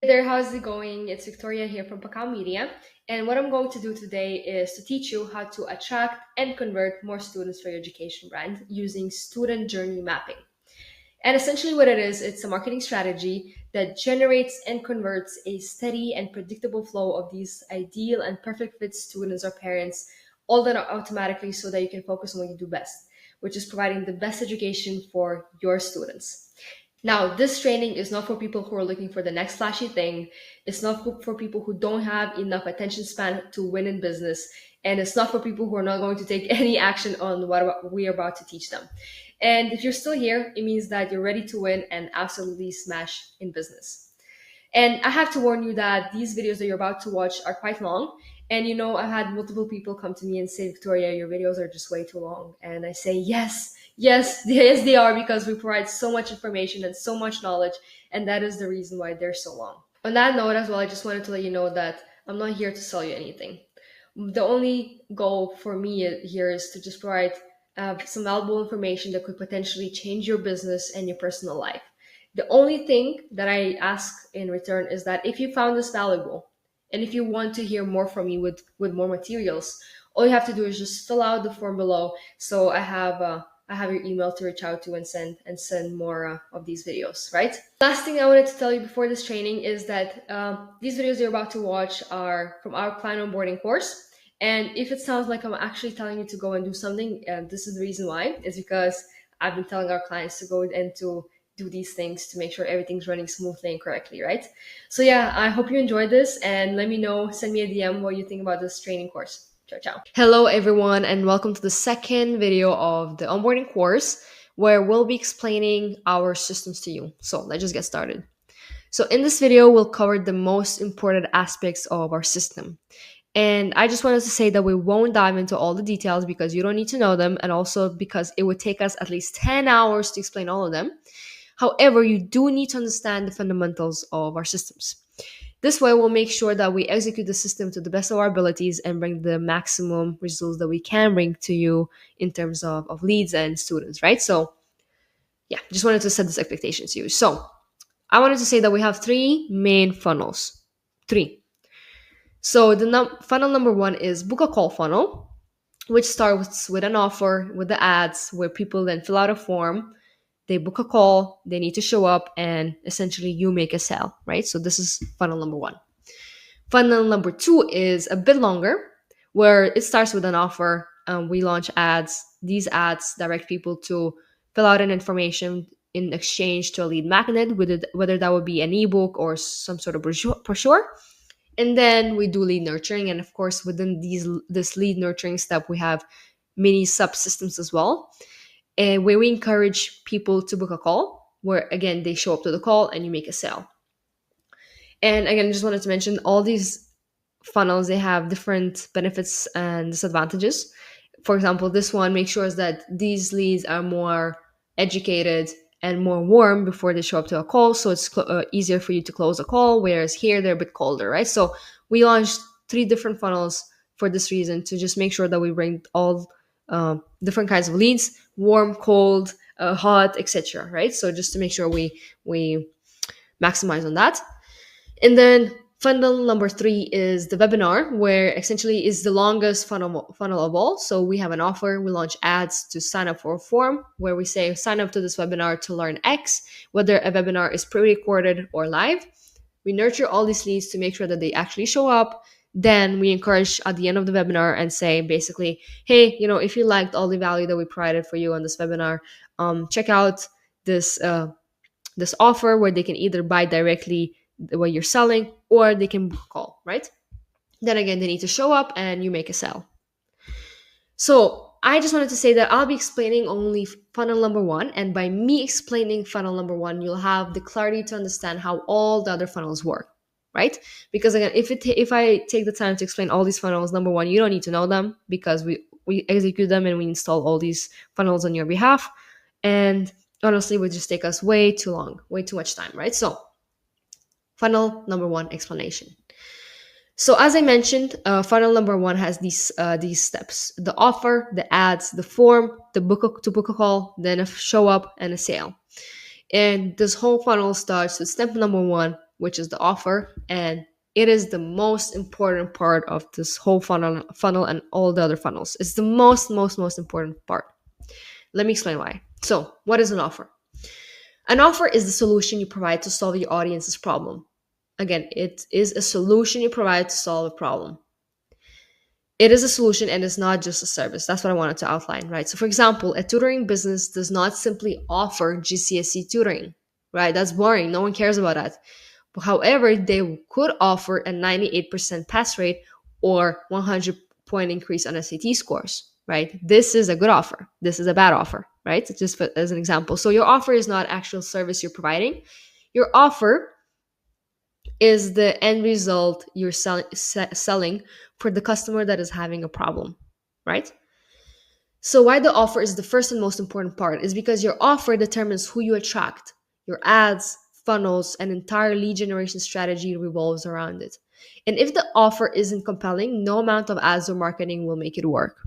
There, how's it going? It's Victoria here from Pakao Media. And what I'm going to do today is to teach you how to attract and convert more students for your education brand using student journey mapping. And essentially, what it is, it's a marketing strategy that generates and converts a steady and predictable flow of these ideal and perfect fit students or parents, all done automatically so that you can focus on what you do best, which is providing the best education for your students. Now, this training is not for people who are looking for the next flashy thing. It's not for people who don't have enough attention span to win in business. And it's not for people who are not going to take any action on what we are about to teach them. And if you're still here, it means that you're ready to win and absolutely smash in business. And I have to warn you that these videos that you're about to watch are quite long. And I've had multiple people come to me and say, Victoria, your videos are just way too long. And I say, yes, yes, yes, they are, because we provide so much information and so much knowledge. And that is the reason why they're so long. On that note as well, I just wanted to let you know that I'm not here to sell you anything. The only goal for me here is to just provide some valuable information that could potentially change your business and your personal life. The only thing that I ask in return is that if you found this valuable and if you want to hear more from me with more materials, all you have to do is just fill out the form below. So I have your email to reach out to and send more of these videos, right? Last thing I wanted to tell you before this training is that these videos you're about to watch are from our client onboarding course. And if it sounds like I'm actually telling you to go and do something, this is the reason why. It's because I've been telling our clients to go and to do these things to make sure everything's running smoothly and correctly, right? So yeah, I hope you enjoyed this, and let me know, send me a DM what you think about this training course. Ciao, ciao. Hello, everyone, and welcome to the second video of the onboarding course where we'll be explaining our systems to you. So let's just get started. So in this video, we'll cover the most important aspects of our system. And I just wanted to say that we won't dive into all the details because you don't need to know them, and also because it would take us at least 10 hours to explain all of them. However, you do need to understand the fundamentals of our systems. This way, we'll make sure that we execute the system to the best of our abilities and bring the maximum results that we can bring to you in terms of leads and students, right? So, yeah, just wanted to set this expectation to you. So, I wanted to say that we have three main funnels. Three. So, the funnel number one is book a call funnel, which starts with an offer, with the ads, where people then fill out a form, they book a call, they need to show up, and essentially you make a sale, right? So this is funnel number one. Funnel number two is a bit longer, where it starts with an offer. We launch ads. These ads direct people to fill out an information in exchange to a lead magnet, whether that would be an ebook or some sort of brochure. And then we do lead nurturing. And of course, within this lead nurturing step, we have many subsystems as well, where we encourage people to book a call, where again they show up to the call and you make a sale. And again, I just wanted to mention all these funnels, they have different benefits and disadvantages. For example, this one makes sure that these leads are more educated and more warm before they show up to a call, so it's easier for you to close a call, whereas here they're a bit colder, right? So we launched three different funnels for this reason, to just make sure that we bring all different kinds of leads: warm, cold, hot, etc., right? So just to make sure we maximize on that. And then funnel number three is the webinar, where essentially is the longest funnel of all. So we have an offer, we launch ads to sign up for a form, where we say sign up to this webinar to learn X, whether a webinar is pre-recorded or live. We nurture all these leads to make sure that they actually show up. Then we encourage at the end of the webinar and say basically, hey, if you liked all the value that we provided for you on this webinar, check out this this offer, where they can either buy directly what you're selling, or they can call, right? Then again, they need to show up and you make a sale. So I just wanted to say that I'll be explaining only funnel number one, and by me explaining funnel number one, you'll have the clarity to understand how all the other funnels work, right? Because again, if I take the time to explain all these funnels, number one, you don't need to know them, because we execute them and we install all these funnels on your behalf, and honestly, it would just take us way too long, way too much time, right? So funnel number one explanation. So as I mentioned, funnel number one has these steps: the offer, the ads, the form, to book a call, then a show up, and a sale. And this whole funnel starts with step number one, which is the offer, and it is the most important part of this whole funnel and all the other funnels. It's the most important part. Let me explain why. So, what is an offer? An offer is the solution you provide to solve your audience's problem. Again, it is a solution you provide to solve a problem. It is a solution and it's not just a service. That's what I wanted to outline, right? So, for example, a tutoring business does not simply offer GCSE tutoring, right? That's boring. No one cares about that. However, they could offer a 98% pass rate or 100-point increase on SAT scores, right? This is a good offer. This is a bad offer, right? Just as an example. So your offer is not actual service you're providing. Your offer is the end result you're selling for the customer that is having a problem, right? So why the offer is the first and most important part is because your offer determines who you attract. Your ads, funnels, and entire lead generation strategy revolves around it. And if the offer isn't compelling, no amount of ads or marketing will make it work.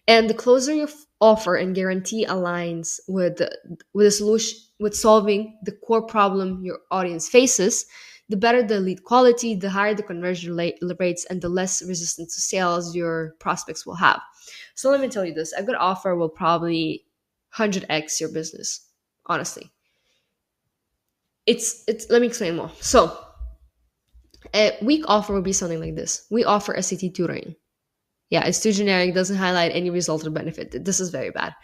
And the closer your offer and guarantee aligns with a solution, with solving the core problem your audience faces, the better the lead quality, the higher the conversion rates, and the less resistance to sales your prospects will have. So let me tell you this: a good offer will probably 100x your business. Honestly, it's. Let me explain more. So a weak offer would be something like this: we offer SAT tutoring. Yeah, it's too generic, doesn't highlight any result or benefit. This is very bad.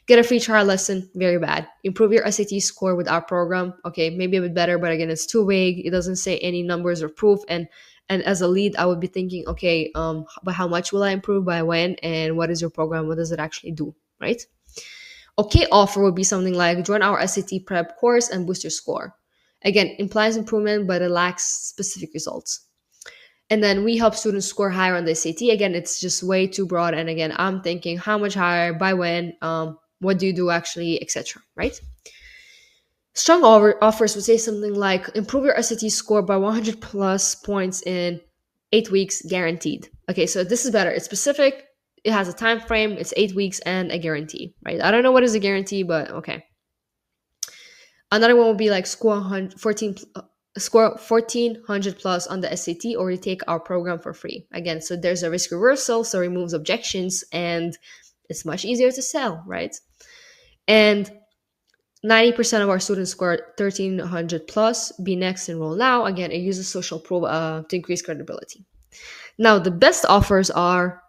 Get a free trial lesson, very bad. Improve your SAT score with our program. Okay, maybe a bit better, but again, it's too vague. It doesn't say any numbers or proof. And as a lead, I would be thinking, okay, but how much will I improve by when? And what is your program? What does it actually do? Right? Okay, offer would be something like join our SAT prep course and boost your score. Again, implies improvement, but it lacks specific results. And then we help students score higher on the SAT. Again, it's just way too broad. And again, I'm thinking how much higher, by when, what do you do actually, etc. Right? Strong offers would say something like improve your SAT score by 100 plus points in 8 weeks, guaranteed. Okay, so this is better. It's specific. It has a time frame. It's 8 weeks and a guarantee. Right? I don't know what is a guarantee, but okay. Another one would be like score 1400 plus on the SAT, or you take our program for free. Again, so there's a risk reversal, so removes objections, and it's much easier to sell, right? And 90% of our students score 1300 plus. Be next, enroll now. Again, it uses social proof to increase credibility. Now, the best offers are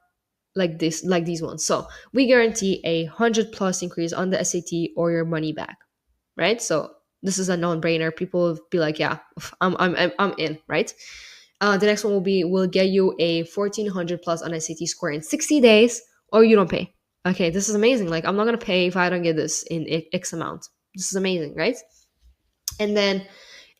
like these ones. So we guarantee 100 plus increase on the SAT or your money back, right? So this is a non-brainer. People will be like, yeah, I'm in, right? The next one will be, we'll get you a 1400 plus on SAT score in 60 days, or you don't pay. Okay, this is amazing. Like, I'm not gonna pay if I don't get this in X amount. This is amazing, right? And then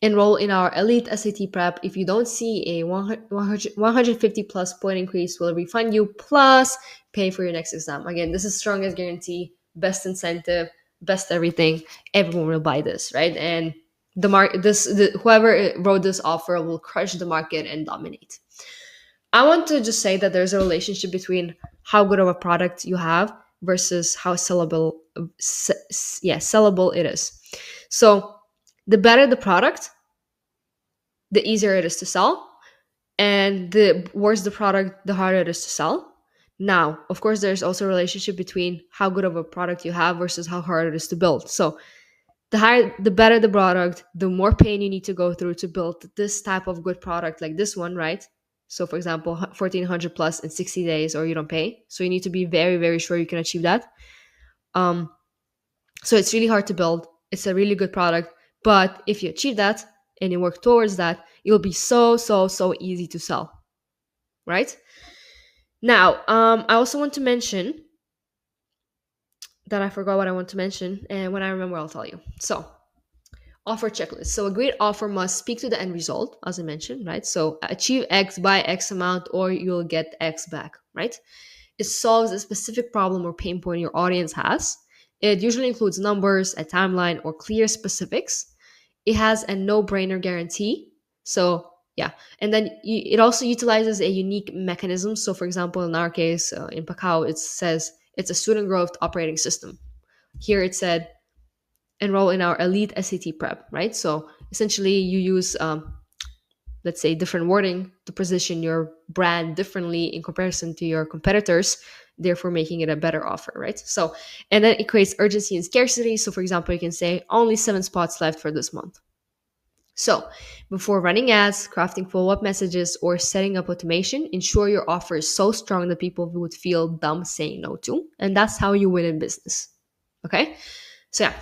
enroll in our elite SAT prep. If you don't see a 150 plus point increase, we'll refund you plus pay for your next exam. Again, this is strongest guarantee, best incentive, best everything. Everyone will buy this, right? And whoever wrote this offer will crush the market and dominate. I want to just say that there's a relationship between how good of a product you have versus how sellable it is. So the better the product, the easier it is to sell, and the worse the product, the harder it is to sell. Now, of course, there's also a relationship between how good of a product you have versus how hard it is to build. So the better the product, the more pain you need to go through to build this type of good product like this one, right? So for example, 1400 plus in 60 days, or you don't pay. So you need to be very, very sure you can achieve that. So it's really hard to build. It's a really good product. But if you achieve that and you work towards that, it'll be so easy to sell, right? Now, I also want to mention that I forgot what I want to mention. And when I remember, I'll tell you. So offer checklist. So a great offer must speak to the end result, as I mentioned, right? So achieve X by X amount, or you'll get X back, right? It solves a specific problem or pain point your audience has. It usually includes numbers, a timeline, or clear specifics. It has a no-brainer guarantee. So yeah, and then it also utilizes a unique mechanism. So for example, in our case, in Pacao, it says it's a student growth operating system. Here it said enroll in our elite SAT prep, right? So essentially you use let's say different wording to position your brand differently in comparison to your competitors, therefore making it a better offer, right? So, and then it creates urgency and scarcity. So for example, you can say only 7 spots left for this month. So, before running ads, crafting follow up messages, or setting up automation, ensure your offer is so strong that people would feel dumb saying no to. And that's how you win in business. Okay? So, yeah,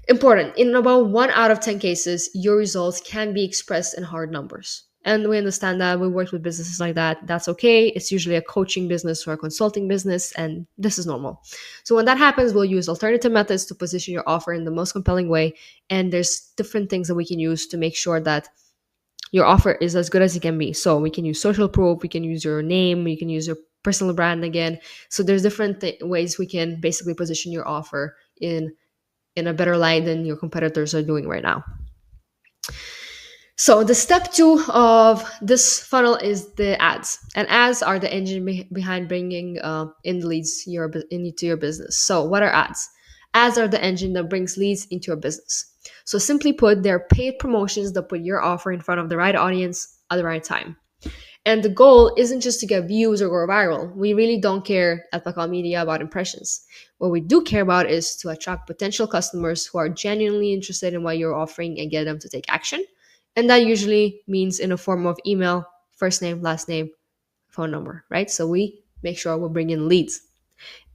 important. In about 1 out of 10 cases, your results can be expressed in hard numbers. And we understand that. We work with businesses like that. That's okay. It's usually a coaching business or a consulting business, and this is normal. So when that happens, we'll use alternative methods to position your offer in the most compelling way. And there's different things that we can use to make sure that your offer is as good as it can be. So we can use social proof, we can use your name, you can use your personal brand again. So there's different ways we can basically position your offer in a better light than your competitors are doing right now. So the step 2 of this funnel is the ads, and ads are the engine behind bringing in leads into your business. So what are ads? Ads are the engine that brings leads into your business. So simply put, they're paid promotions that put your offer in front of the right audience at the right time. And the goal isn't just to get views or go viral. We really don't care at Pakal Media about impressions. What we do care about is to attract potential customers who are genuinely interested in what you're offering and get them to take action. And that usually means in a form of email, first name, last name, phone number, right? So we make sure we bring in leads.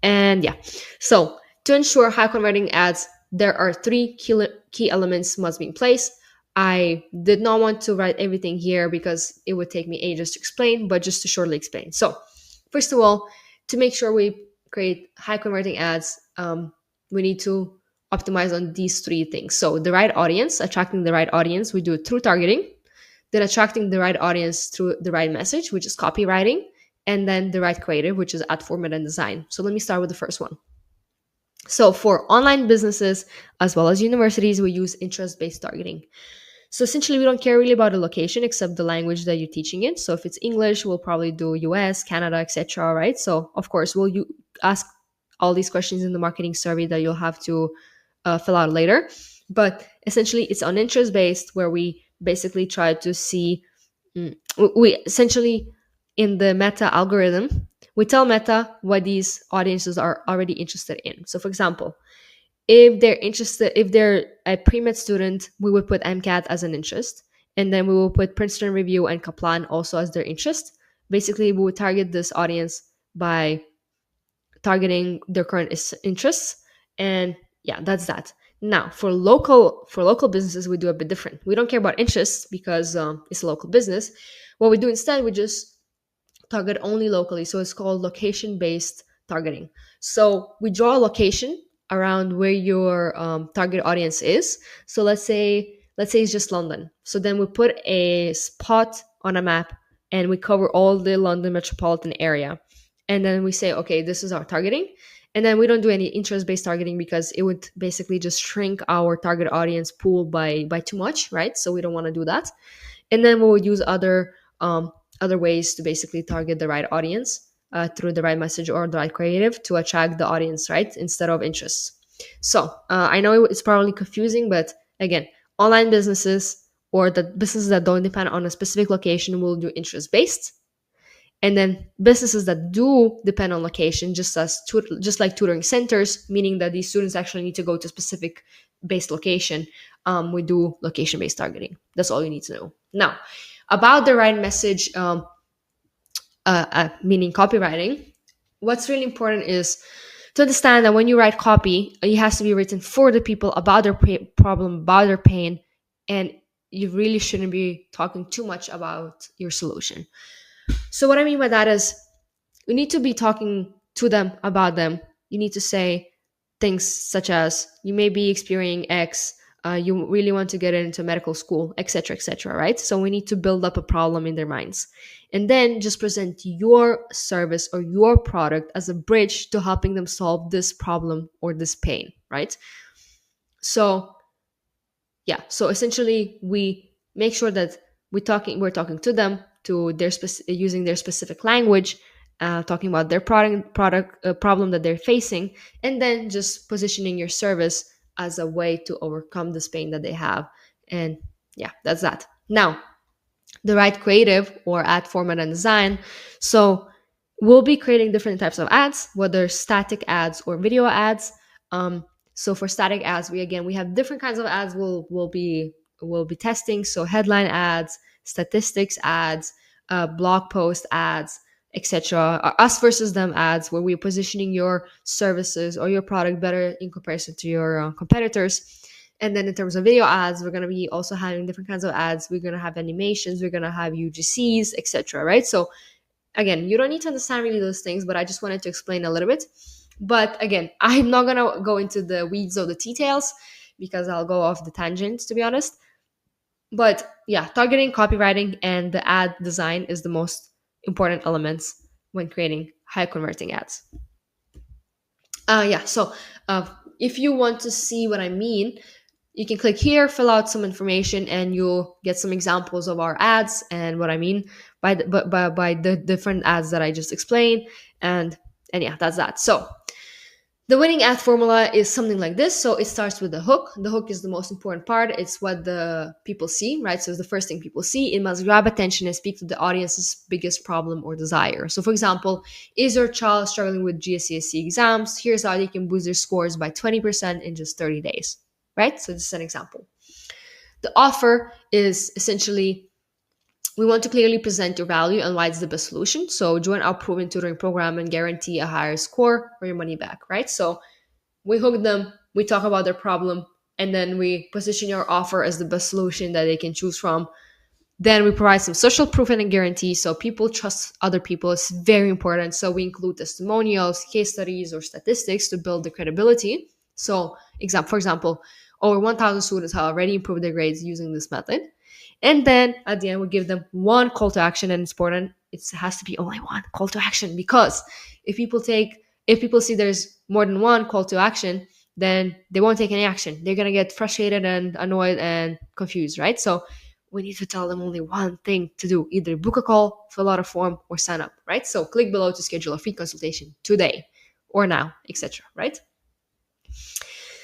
And yeah, so to ensure high converting ads, there are 3 key elements must be in place. I did not want to write everything here because it would take me ages to explain, but just to shortly explain. So first of all, to make sure we create high converting ads, we need to optimize on these 3 things. So the right audience, attracting the right audience, we do it through targeting, then attracting the right audience through the right message, which is copywriting, and then the right creative, which is ad format and design. So let me start with the first one. So for online businesses as well as universities, we use interest-based targeting. So essentially, we don't care really about the location except the language that you're teaching in. So if it's English, we'll probably do US, Canada, etc. Right? So of course, we'll ask all these questions in the marketing survey that you'll have to fill out later. But essentially, it's on interest based, where we basically try to see. We essentially, in the Meta algorithm, we tell Meta what these audiences are already interested in. So for example, if they're a pre-med student, we would put MCAT as an interest, and then we will put Princeton Review and Kaplan also as their interest. Basically, we would target this audience by targeting their current interests, and yeah, that's that. Now for local businesses, we do a bit different. We don't care about interests because it's a local business. What we do instead, we just target only locally. So it's called location based targeting. So we draw a location around where your target audience is. So let's say it's just London. So then we put a spot on a map and we cover all the London metropolitan area. And then we say, okay, this is our targeting. And then we don't do any interest based targeting because it would basically just shrink our target audience pool by too much, right? So we don't want to do that. And then we would use other ways to basically target the right audience through the right message or the right creative to attract the audience, right? Instead of interests. So I know it's probably confusing, but again, online businesses or the businesses that don't depend on a specific location will do interest based. And then businesses that do depend on location, just like tutoring centers, meaning that these students actually need to go to a specific based location, we do location based targeting. That's all you need to know. Now, about the right message, meaning copywriting, what's really important is to understand that when you write copy, it has to be written for the people, about their problem, about their pain, and you really shouldn't be talking too much about your solution. So what I mean by that is you need to be talking to them about them. You need to say things such as you may be experiencing X, you really want to get into medical school, etc., right? So we need to build up a problem in their minds. And then just present your service or your product as a bridge to helping them solve this problem or this pain, right? So yeah, so essentially we make sure that we're talking to them to using their specific language, talking about their product problem that they're facing, and then just positioning your service as a way to overcome this pain that they have. And Yeah, that's that. Now, the right creative or ad format and design. So we'll be creating different types of ads, whether static ads or video ads. Um, so for static ads, we have different kinds of ads we'll be testing. So headline ads, statistics ads, blog post ads, etc. Us versus them ads, where we're positioning your services or your product better in comparison to your competitors. And then in terms of video ads, we're going to be also having different kinds of ads. We're going to have animations, we're going to have UGCs, etc. Right? So again, you don't need to understand really those things, but I just wanted to explain a little bit. But again, I'm not going to go into the weeds of the details because I'll go off the tangent, to be honest. But yeah, targeting, copywriting, and the ad design is the most important elements when creating high converting ads. Yeah, so uh, if you want to see what I mean, you can click here, fill out some information, and you'll get some examples of our ads and what I mean by the different ads that I just explained. And yeah, that's that. So the winning ad formula is something like this. So it starts with the hook. The hook is the most important part. It's what the people see, right? So it's the first thing people see. It must grab attention and speak to the audience's biggest problem or desire. So, for example, is your child struggling with GCSE exams? Here's how they can boost their scores by 20% in just 30 days, right? So this is an example. The offer is essentially we want to clearly present your value and why it's the best solution. So join our proven tutoring program and guarantee a higher score or your money back, right? So we hook them, we talk about their problem, and then we position your offer as the best solution that they can choose from. Then we provide some social proof and a guarantee so people trust other people. It's very important. So we include testimonials, case studies, or statistics to build the credibility. So, for example, over 1,000 students have already improved their grades using this method. And then at the end, we give them one call to action, and it's important. It has to be only one call to action because if people see there's more than one call to action, then they won't take any action. They're gonna get frustrated and annoyed and confused, right? So we need to tell them only one thing to do: either book a call, fill out a form, or sign up, right? So click below to schedule a free consultation today or now, etc. Right?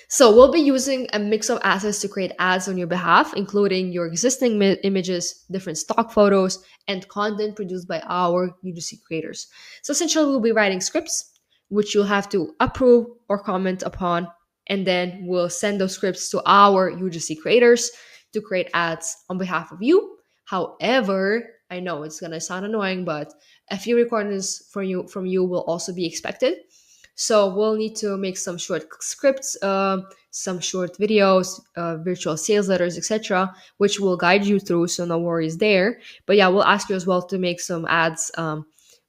So we'll be using a mix of assets to create ads on your behalf, including your existing images, different stock photos, and content produced by our UGC creators. So essentially, we'll be writing scripts, which you'll have to approve or comment upon, and then we'll send those scripts to our UGC creators to create ads on behalf of you. However, I know it's gonna sound annoying, but a few recordings from you will also be expected. So we'll need to make some short scripts, some short videos, virtual sales letters, etc., which will guide you through. So no worries there. But yeah, we'll ask you as well to make some ads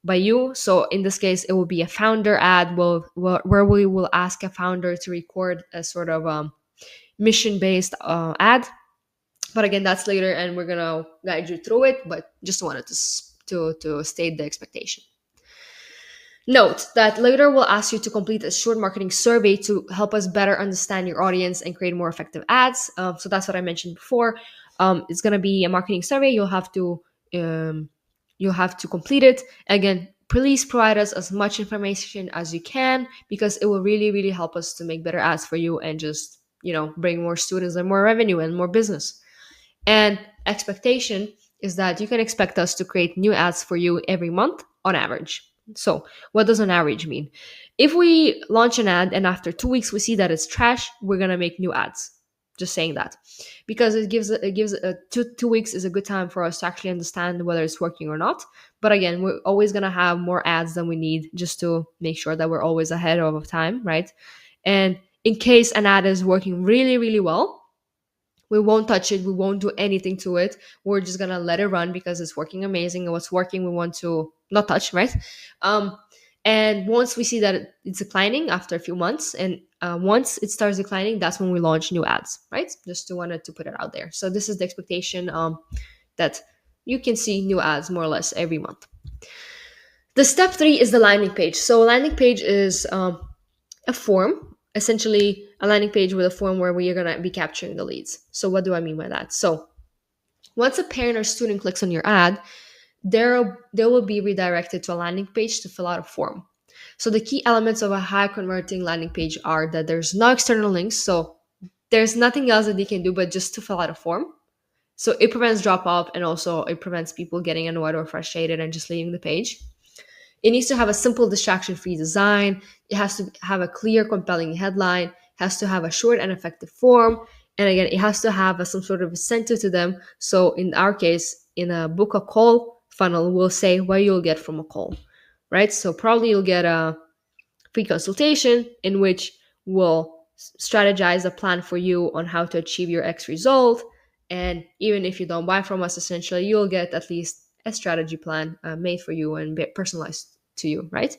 by you. So in this case, it will be a founder ad. Where we will ask a founder to record a sort of mission-based ad. But again, that's later, and we're gonna guide you through it. But just wanted to state the expectation. Note that later we'll ask you to complete a short marketing survey to help us better understand your audience and create more effective ads. So that's what I mentioned before. It's going to be a marketing survey. Um, you'll have to complete it. Again, please provide us as much information as you can because it will really, really help us to make better ads for you and just bring more students and more revenue and more business. And expectation is that you can expect us to create new ads for you every month on average. So, what does an average mean? If we launch an ad and after 2 weeks we see that it's trash, we're gonna make new ads. Just saying that, because it gives 2 weeks is a good time for us to actually understand whether it's working or not. But again, we're always gonna have more ads than we need just to make sure that we're always ahead of time, right? And in case an ad is working really, really well, we won't touch it. We won't do anything to it. We're just gonna let it run because it's working amazing. And what's working, we want to not touch, right? Um, and once we see that it's declining after a few months, and once it starts declining, that's when we launch new ads, right? Just to wanted to put it out there. So this is the expectation that you can see new ads more or less every month. The step 3 is the landing page. So a landing page is a form, essentially a landing page with a form where we are going to be capturing the leads. So what do I mean by that? So once a parent or student clicks on your ad, they will be redirected to a landing page to fill out a form. So the key elements of a high converting landing page are that there's no external links. So there's nothing else that they can do but just to fill out a form. So it prevents drop off, and also it prevents people getting annoyed or frustrated and just leaving the page. It needs to have a simple distraction free design. It has to have a clear, compelling headline, has to have a short and effective form. And again, it has to have some sort of incentive to them. So in our case, in a book a call funnel, we'll say what you'll get from a call, right? So probably you'll get a free consultation in which we'll strategize a plan for you on how to achieve your X result. And even if you don't buy from us, essentially, you'll get at least a strategy plan made for you and personalized to you, right?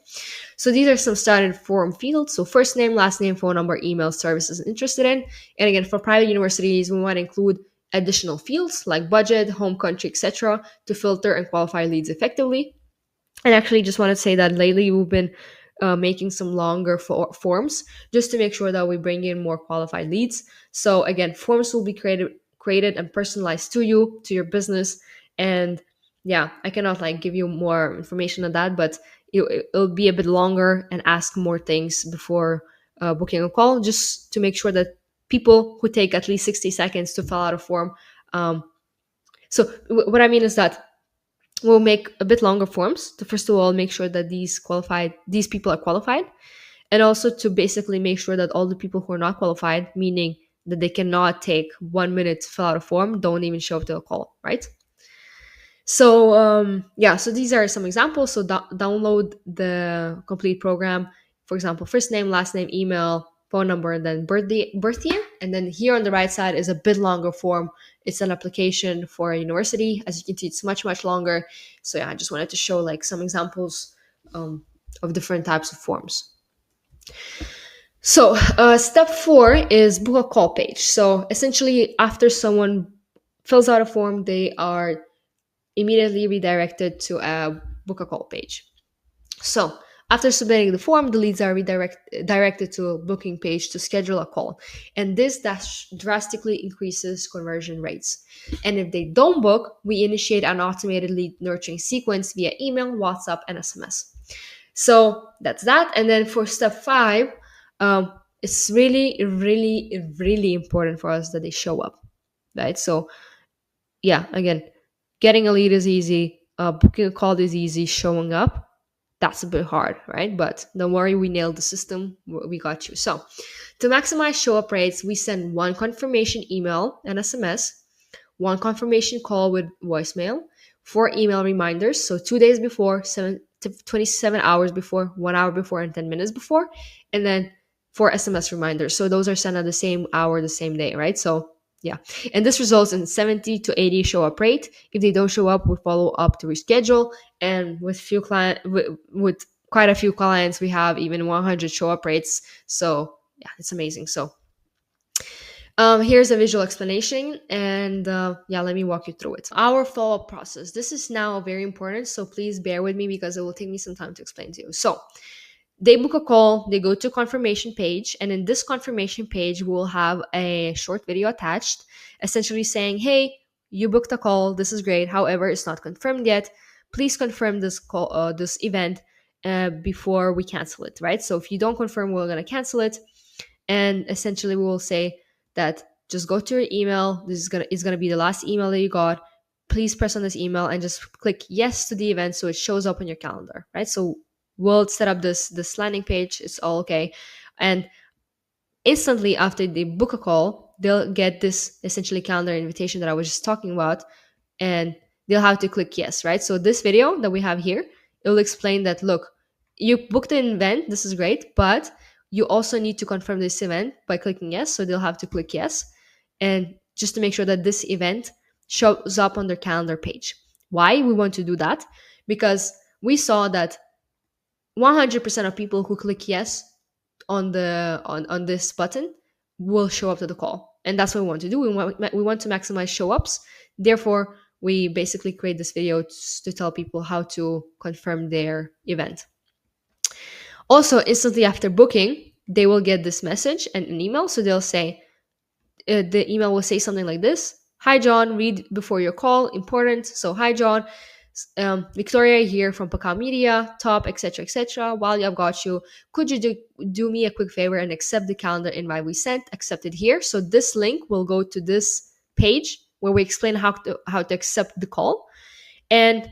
So these are some standard form fields. So first name, last name, phone number, email, services interested in. And again, for private universities, we might include additional fields like budget, home country, etc., to filter and qualify leads effectively. And actually, just want to say that lately we've been making some longer forms just to make sure that we bring in more qualified leads. So again, forms will be created and personalized to you, to your business. And yeah, I cannot like give you more information on that, but it'll be a bit longer and ask more things before booking a call, just to make sure that people who take at least 60 seconds to fill out a form. Um, what I mean is that we'll make a bit longer forms to first of all make sure that these people are qualified, and also to basically make sure that all the people who are not qualified, meaning that they cannot take 1 minute to fill out a form, don't even show up to a call, right? So yeah, so these are some examples. So download the complete program. For example, first name, last name, email, phone number, and then birth year. And then here on the right side is a bit longer form. It's an application for a university. As you can see, it's much longer. So yeah, I just wanted to show like some examples of different types of forms. So step 4 is book a call page. So essentially, after someone fills out a form, they are immediately redirected to a book a call page. So after submitting the form, the leads are directed to a booking page to schedule a call. And this drastically increases conversion rates. And if they don't book, we initiate an automated lead nurturing sequence via email, WhatsApp, and SMS. So that's that. And then for step 5, it's really important for us that they show up, right? So yeah, again, getting a lead is easy, booking a call is easy, showing up, that's a bit hard, right? But don't worry, we nailed the system, we got you. So to maximize show up rates, we send one confirmation email and SMS, one confirmation call with voicemail, 4 email reminders, so 2 days before, 27 hours before, 1 hour before, and 10 minutes before, and then 4 SMS reminders. So those are sent at the same hour, the same day, right? So yeah, and this results in 70 to 80 show up rate. If they don't show up, we follow up to reschedule. And with with quite a few clients, we have even 100 show up rates. So yeah, it's amazing. So here's a visual explanation, and yeah, let me walk you through it. Our follow-up process. This is now very important, so please bear with me because it will take me some time to explain to you. So they book a call, they go to confirmation page, and in this confirmation page, we'll have a short video attached, essentially saying, hey, you booked a call, this is great, however, it's not confirmed yet. Please confirm this call, this event before we cancel it, right? So if you don't confirm, we're going to cancel it. And essentially we will say that just go to your email, this is gonna be the last email that you got. Please press on this email and just click yes to the event so it shows up on your calendar, right? So we'll set up this landing page, it's all okay. And instantly after they book a call, they'll get this essentially calendar invitation that I was just talking about, and they'll have to click yes, right? So this video that we have here, it will explain that, look, you booked an event, this is great, but you also need to confirm this event by clicking yes. So they'll have to click yes, and just to make sure that this event shows up on their calendar page. Why we want to do that? Because we saw that 100% of people who click yes on this button will show up to the call, and that's what we want to do. We want to maximize show ups. Therefore, we basically create this video to tell people how to confirm their event. Also, instantly after booking, they will get this message and an email. So they'll say, the email will say something like this: hi John, read before your call, important. So hi John, Victoria here from Pakao Media, top, etc., etc. While I've got you, could you do me a quick favor and accept the calendar invite we sent? Accept it here. So this link will go to this page where we explain how to accept the call. And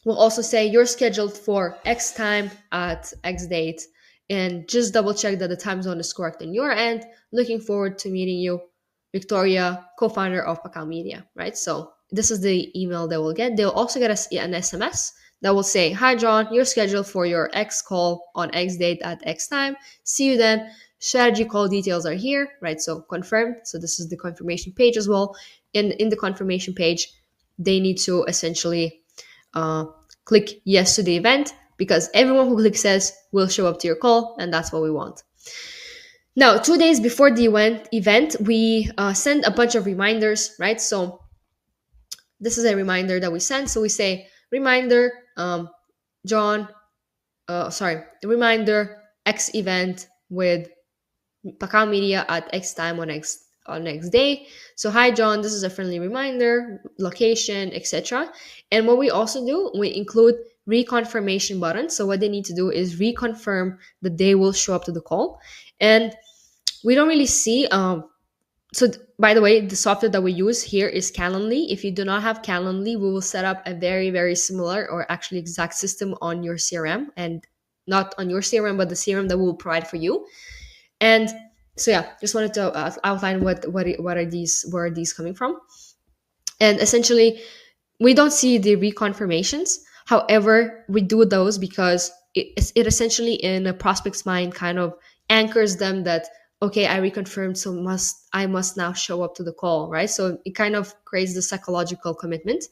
we'll also say you're scheduled for X time at X date, and just double check that the time zone is correct on your end. Looking forward to meeting you, Victoria, co-founder of Pakal Media, right? So this is the email they will get. They'll also get an SMS that will say, "Hi John, you're scheduled for your X call on X date at X time. See you then. Strategy call details are here," right? So confirmed. So this is the confirmation page as well. In the confirmation page, they need to essentially uh, click yes to the event, because everyone who clicks yes will show up to your call, and that's what we want. Now, 2 days before the event, we send a bunch of reminders, right? So this is a reminder that we send. So we say, reminder, John, reminder, X event with Pakal Media at X time on next day. So hi John, this is a friendly reminder, location, etc. And what we also do, we include reconfirmation button. So what they need to do is reconfirm that they will show up to the call. And we don't really see by the way, the software that we use here is Calendly. If you do not have Calendly, we will set up a very, very similar or actually exact system on your CRM, and not on your CRM, but the CRM that we will provide for you. And so yeah, just wanted to outline what are these, where are these coming from. And essentially, we don't see the reconfirmations. However, we do those because it essentially in a prospect's mind kind of anchors them that, okay, I reconfirmed, so I must now show up to the call, right? So it kind of creates the psychological commitment.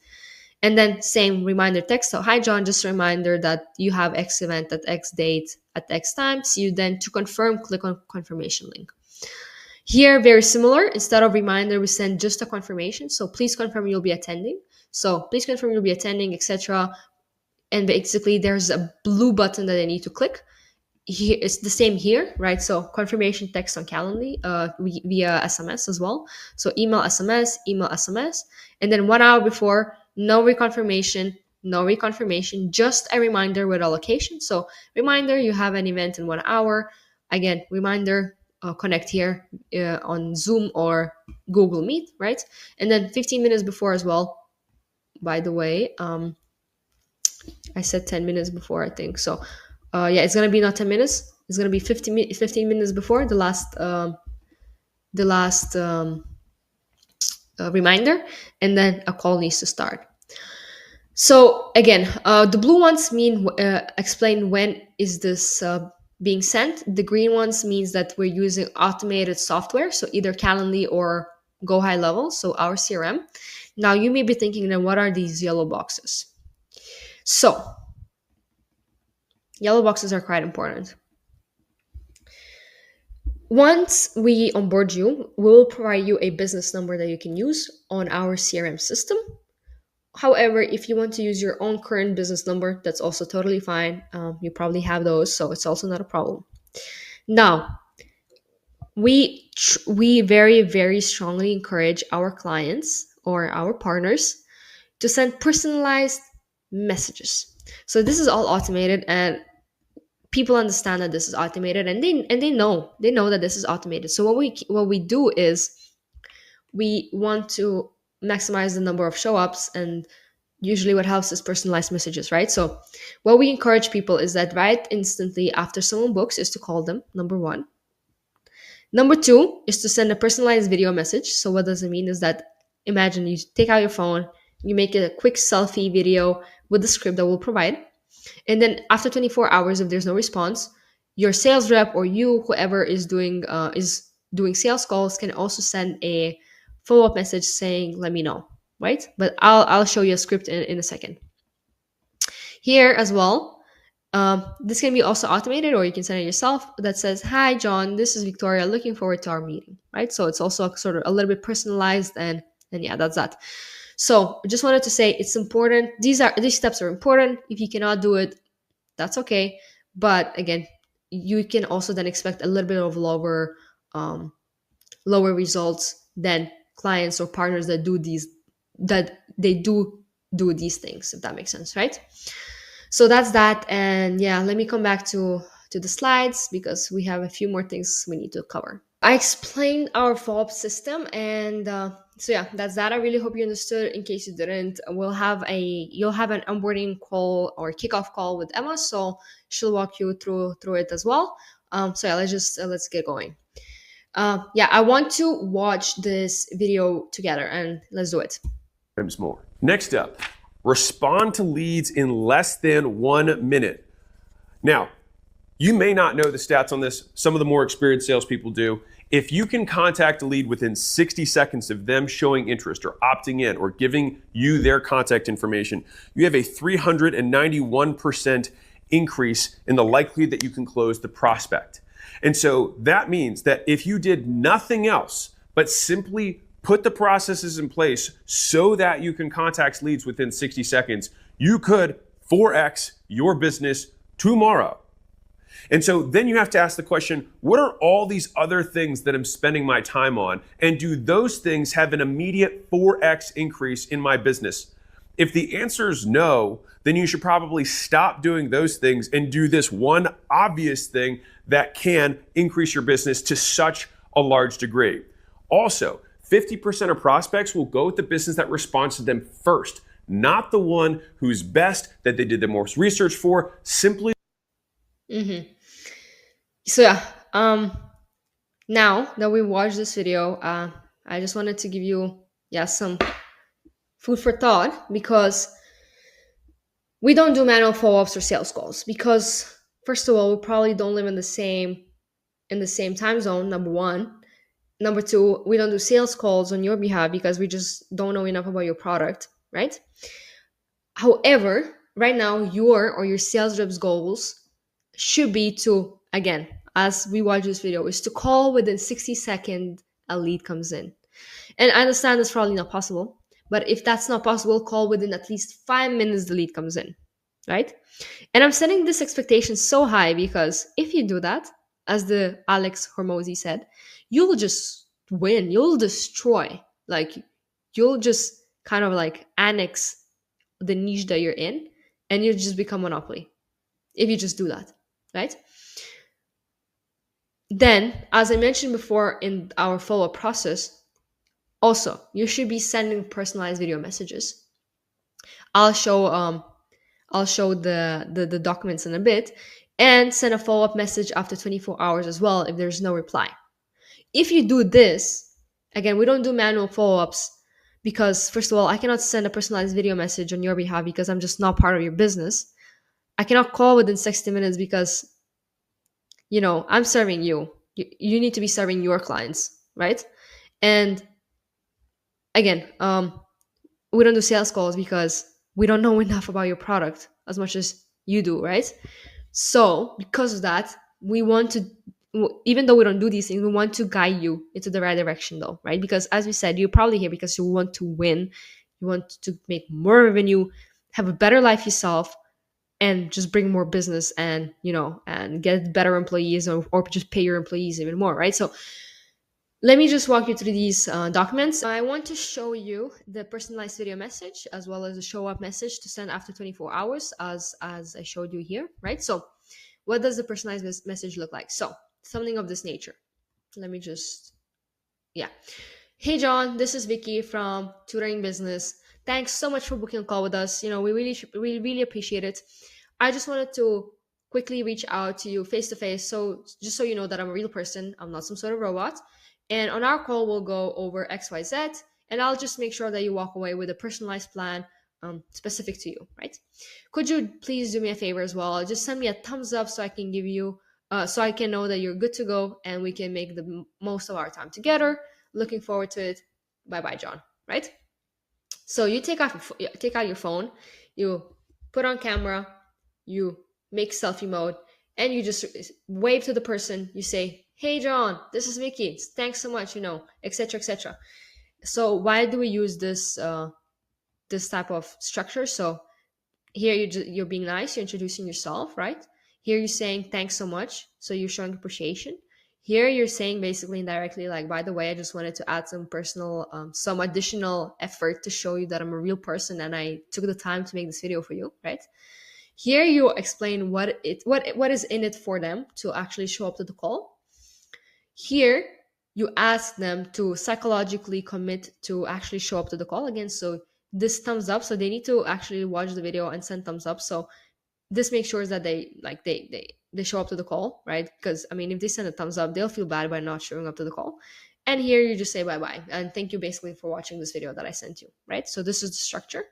And then same reminder text. So hi John, just a reminder that you have X event at X date at X time. See you then. To confirm, click on confirmation link. Here, very similar. Instead of reminder, we send just a confirmation. So please confirm you'll be attending. So please confirm you'll be attending, etc. And basically there's a blue button that they need to click. Here, it's the same here, right? So confirmation text on Calendly via SMS as well. So email, SMS, and then 1 hour before, no reconfirmation, just a reminder with a location. So reminder, you have an event in 1 hour. Again, reminder, connect here on Zoom or Google Meet, right? And then 15 minutes before as well. By the way, I said 10 minutes before, I think. So yeah, it's gonna be not 10 minutes. It's gonna be 15 minutes before the last reminder, and then a call needs to start. So again, the blue ones mean explain when is this being sent. The green ones means that we're using automated software, so either Calendly or Go High Level, so our CRM. Now you may be thinking, then what are these yellow boxes? So yellow boxes are quite important. Once we onboard you, we'll provide you a business number that you can use on our CRM system. However, if you want to use your own current business number, that's also totally fine. You probably have those, so it's also not a problem. Now, we very, very strongly encourage our clients or our partners to send personalized messages. So this is all automated, and people understand that this is automated, and they know that this is automated. So what we do is we want to maximize the number of show ups, and usually what helps is personalized messages, right? So what we encourage people is that right instantly after someone books is to call them, number one. Number two is to send a personalized video message. So what does it mean is that imagine you take out your phone, you make a quick selfie video with the script that we'll provide. And then after 24 hours, if there's no response, your sales rep or you, whoever is doing sales calls, can also send a follow-up message saying, let me know, right? But I'll show you a script in a second. Here as well, this can be also automated, or you can send it yourself, that says, hi John, this is Victoria, looking forward to our meeting, right? So it's also sort of a little bit personalized, and yeah, that's that. So I just wanted to say it's important. These steps are important. If you cannot do it, that's okay. But again, you can also then expect a little bit of lower results than clients or partners that do these things, if that makes sense, right? So that's that. And yeah, let me come back to the slides because we have a few more things we need to cover. I explained our follow-up system, and So yeah, that's that. I really hope you understood. In case you didn't, you'll have an onboarding call or kickoff call with Emma, so she'll walk you through it as well. So yeah, let's get going. Yeah, I want to watch this video together, and let's do it. Times more. Next up, respond to leads in less than 1 minute. Now, you may not know the stats on this. Some of the more experienced salespeople do. If you can contact a lead within 60 seconds of them showing interest or opting in or giving you their contact information, you have a 391% increase in the likelihood that you can close the prospect. And so that means that if you did nothing else but simply put the processes in place so that you can contact leads within 60 seconds, you could 4x your business tomorrow. And so then you have to ask the question, what are all these other things that I'm spending my time on? And do those things have an immediate 4x increase in my business? If the answer is no, then you should probably stop doing those things and do this one obvious thing that can increase your business to such a large degree. Also, 50% of prospects will go with the business that responds to them first, not the one who's best, that they did the most research for, simply. So yeah, now that we watched this video, I just wanted to give you some food for thought, because we don't do manual follow-ups or sales calls, because first of all, we probably don't live in the same time zone, number one. Number two, we don't do sales calls on your behalf because we just don't know enough about your product, right? However, right now, your sales rep's goals should be to, again, as we watch this video, is to call within 60 seconds a lead comes in. And I understand it's probably not possible, but if that's not possible, call within at least 5 minutes the lead comes in, right? And I'm setting this expectation so high because if you do that, as the Alex Hormozy said, you'll just win. You'll destroy. Like, you'll just kind of like annex the niche that you're in, and you just become monopoly if you just do that, right? Then, as I mentioned before in our follow-up process, also you should be sending personalized video messages. I'll show the documents in a bit, and send a follow-up message after 24 hours as well if there's no reply. If you do this, again, we don't do manual follow-ups because, first of all, I cannot send a personalized video message on your behalf because I'm just not part of your business. I cannot call within 60 minutes because, I'm serving you. You need to be serving your clients, right? And again, we don't do sales calls because we don't know enough about your product as much as you do, right? So because of that, we want to, even though we don't do these things, we want to guide you into the right direction though, right? Because as we said, you're probably here because you want to win, you want to make more revenue, have a better life yourself, and just bring more business and, and get better employees, or just pay your employees even more, right? So let me just walk you through these documents. I want to show you the personalized video message as well as the show up message to send after 24 hours as I showed you here, right? So what does the personalized message look like? So something of this nature. Let me just, yeah. Hey, John, this is Vicky from Tutoring Business. Thanks so much for booking a call with us. We really appreciate it. I just wanted to quickly reach out to you face to face. So just so you know that I'm a real person, I'm not some sort of robot. And on our call, we'll go over XYZ, and I'll just make sure that you walk away with a personalized plan specific to you, right? Could you please do me a favor as well? Just send me a thumbs up so I can so I can know that you're good to go and we can make the most of our time together. Looking forward to it. Bye-bye, John, right? So you take out your phone, you put on camera, you make selfie mode, and you just wave to the person. You say, hey, John, this is Vicky. Thanks so much, etc., etc. So why do we use this type of structure? So here you're being nice, you're introducing yourself, right? Here you're saying thanks so much, so you're showing appreciation. Here you're saying basically indirectly, like, by the way, I just wanted to add some some additional effort to show you that I'm a real person and I took the time to make this video for you, right? Here you explain what is in it for them to actually show up to the call. Here you ask them to psychologically commit to actually show up to the call again. So this thumbs up, so they need to actually watch the video and send thumbs up. So this makes sure that they show up to the call, right? Because I mean, if they send a thumbs up, they'll feel bad by not showing up to the call. And here you just say bye bye and thank you basically for watching this video that I sent you, right? So this is the structure.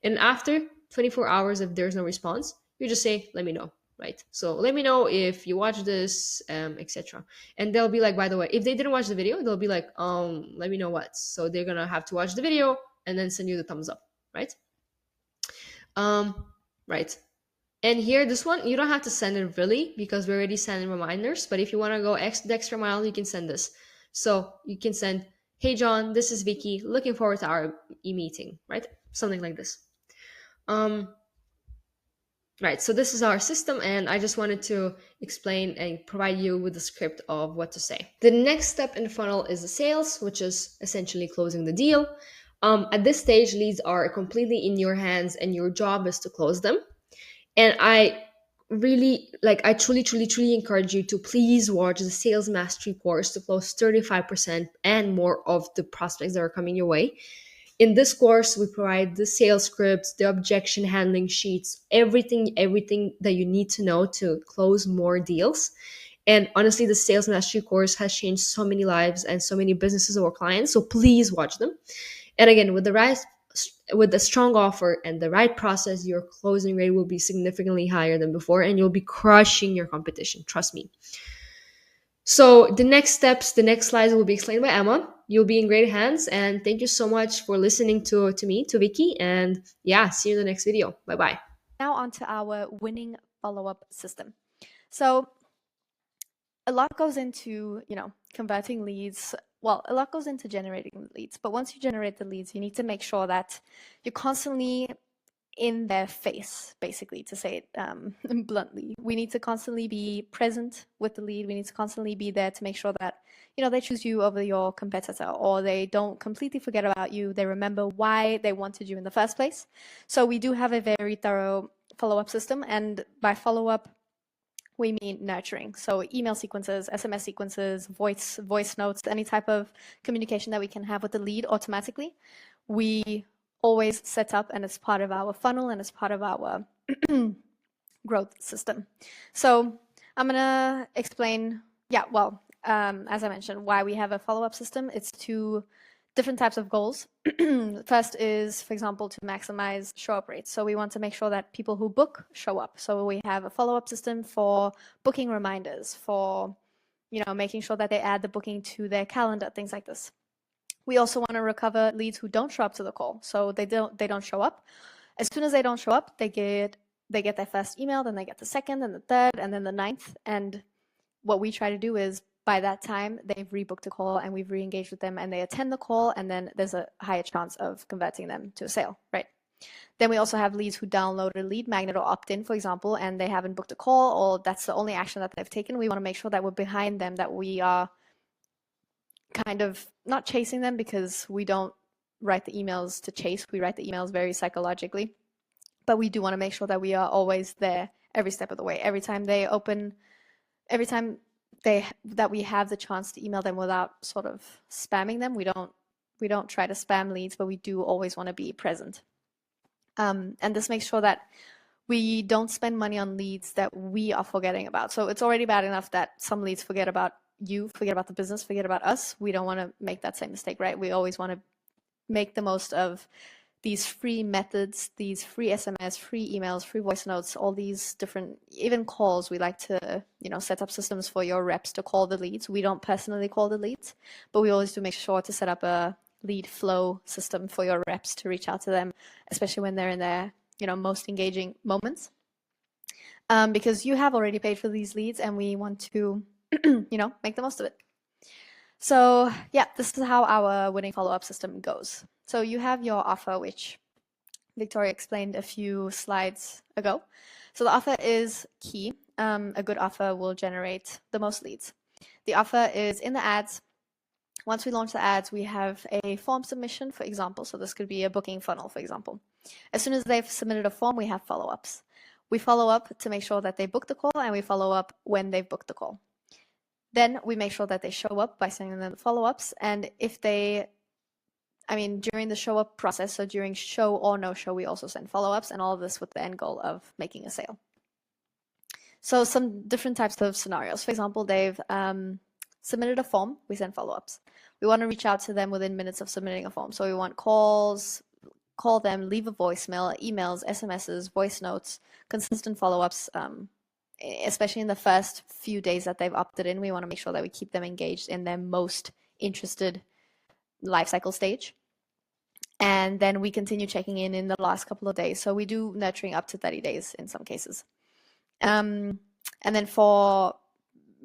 And after 24 hours, if there's no response, you just say let me know, right? So let me know if you watch this, etc. And they'll be like, by the way, if they didn't watch the video, they'll be like, let me know what. So they're gonna have to watch the video and then send you the thumbs up, right? Right. And here, this one, you don't have to send it really because we already sent reminders. But if you want to go the extra mile, you can send this. So you can send, hey, John, this is Vicky. Looking forward to our e-meeting, right? Something like this. Right. So this is our system. And I just wanted to explain and provide you with the script of what to say. The next step in the funnel is the sales, which is essentially closing the deal. At this stage, leads are completely in your hands and your job is to close them. And I truly encourage you to please watch the Sales Mastery course to close 35% and more of the prospects that are coming your way. In this course, we provide the sales scripts, the objection handling sheets, everything that you need to know to close more deals. And honestly, the Sales Mastery course has changed so many lives and so many businesses or clients. So please watch them. And again, with the strong offer and the right process, your closing rate will be significantly higher than before and you'll be crushing your competition. Trust me. So the next steps, the next slides will be explained by Emma. You'll be in great hands. And thank you so much for listening to me, to Vicky. And yeah, see you in the next video. Bye-bye. Now on to our winning follow-up system. So a lot goes into, converting leads. Well, a lot goes into generating leads, but once you generate the leads, you need to make sure that you're constantly in their face, basically, to say it bluntly. We need to constantly be present with the lead. We need to constantly be there to make sure that, they choose you over your competitor, or they don't completely forget about you. They remember why they wanted you in the first place. So we do have a very thorough follow-up system, and by follow-up, we mean nurturing. So email sequences, SMS sequences, voice notes, any type of communication that we can have with the lead automatically, we always set up, and it's part of our funnel and it's part of our growth system. So I'm gonna explain, as I mentioned, why we have a follow-up system. It's two different types of goals. First is, for example, to maximize show-up rates. So we want to make sure that people who book show up. So we have a follow-up system for booking reminders, for making sure that they add the booking to their calendar, things like this. We also want to recover leads who don't show up to the call. So they don't show up. As soon as they don't show up, they get their first email, then they get the second and the third and then the ninth. And what we try to do is, by that time, they've rebooked a call and we've re-engaged with them and they attend the call, and then there's a higher chance of converting them to a sale, right? Then we also have leads who download a lead magnet or opt in, for example, and they haven't booked a call, or that's the only action that they've taken. We want to make sure that we're behind them, that we are kind of not chasing them, because we don't write the emails to chase. We write the emails very psychologically, but we do want to make sure that we are always there every step of the way. Every time they open, that we have the chance to email them without sort of spamming them. We don't try to spam leads, but we do always want to be present. And this makes sure that we don't spend money on leads that we are forgetting about. So it's already bad enough that some leads forget about you, forget about the business, forget about us. We don't want to make that same mistake, right? We always want to make the most of these free methods, these free SMS, free emails, free voice notes, all these different, even calls. We like to, set up systems for your reps to call the leads. We don't personally call the leads, but we always do make sure to set up a lead flow system for your reps to reach out to them, especially when they're in their, most engaging moments. Because you have already paid for these leads and we want to, make the most of it. So yeah, this is how our winning follow-up system goes. So you have your offer, which Victoria explained a few slides ago. So the offer is key. A good offer will generate the most leads. The offer is in the ads. Once we launch the ads, we have a form submission, for example. So this could be a booking funnel, for example. As soon as they've submitted a form, we have follow-ups. We follow up to make sure that they book the call, and we follow up when they've booked the call. Then we make sure that they show up by sending them the follow-ups. And if they, during the show up process, so during show or no show, we also send follow-ups, and all of this with the end goal of making a sale. So some different types of scenarios. For example, they've submitted a form, we send follow-ups. We want to reach out to them within minutes of submitting a form. So we want calls, call them, leave a voicemail, emails, SMSs, voice notes, consistent follow-ups, especially in the first few days that they've opted in. We want to make sure that we keep them engaged in their most interested life cycle stage. And then we continue checking in the last couple of days. So we do nurturing up to 30 days in some cases. And then for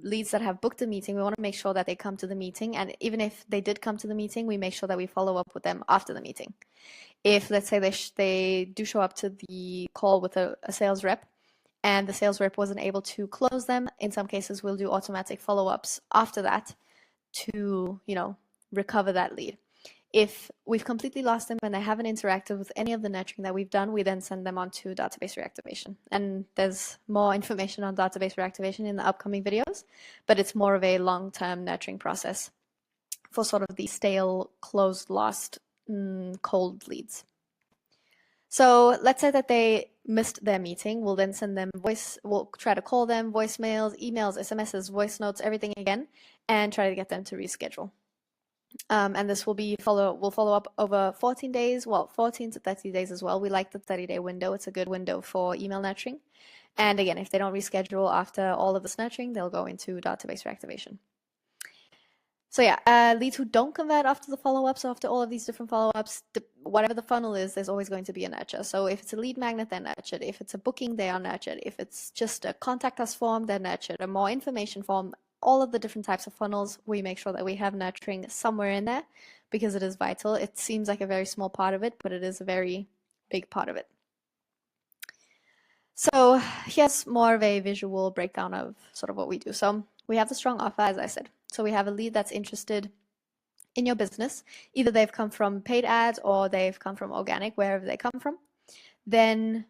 leads that have booked a meeting, we want to make sure that they come to the meeting. And even if they did come to the meeting, we make sure that we follow up with them after the meeting. If, let's say, they do show up to the call with a sales rep and the sales rep wasn't able to close them, in some cases, we'll do automatic follow-ups after that to, recover that lead. If we've completely lost them and they haven't interacted with any of the nurturing that we've done, we then send them on to database reactivation. And there's more information on database reactivation in the upcoming videos, but it's more of a long-term nurturing process for sort of the stale, closed, lost, cold leads. So let's say that they missed their meeting. We'll then send them we'll try to call them, voicemails, emails, SMSs, voice notes, everything again, and try to get them to reschedule. And this will follow up over 14 days, 14 to 30 days as well. We like the 30-day window. It's a good window for email nurturing. And again, if they don't reschedule after all of this nurturing, they'll go into database reactivation. So yeah, leads who don't convert after the follow-ups, after all of these different follow-ups, whatever the funnel is, there's always going to be a nurture. So if it's a lead magnet, they're nurtured. If it's a booking, they are nurtured. If it's just a contact us form, they're nurtured. A more information form, all of the different types of funnels, we make sure that we have nurturing somewhere in there because it is vital. It seems like a very small part of it, but it is a very big part of it. So here's more of a visual breakdown of sort of what we do. So we have the strong offer, as I said. So we have a lead that's interested in your business. Either they've come from paid ads or they've come from organic, wherever they come from. Then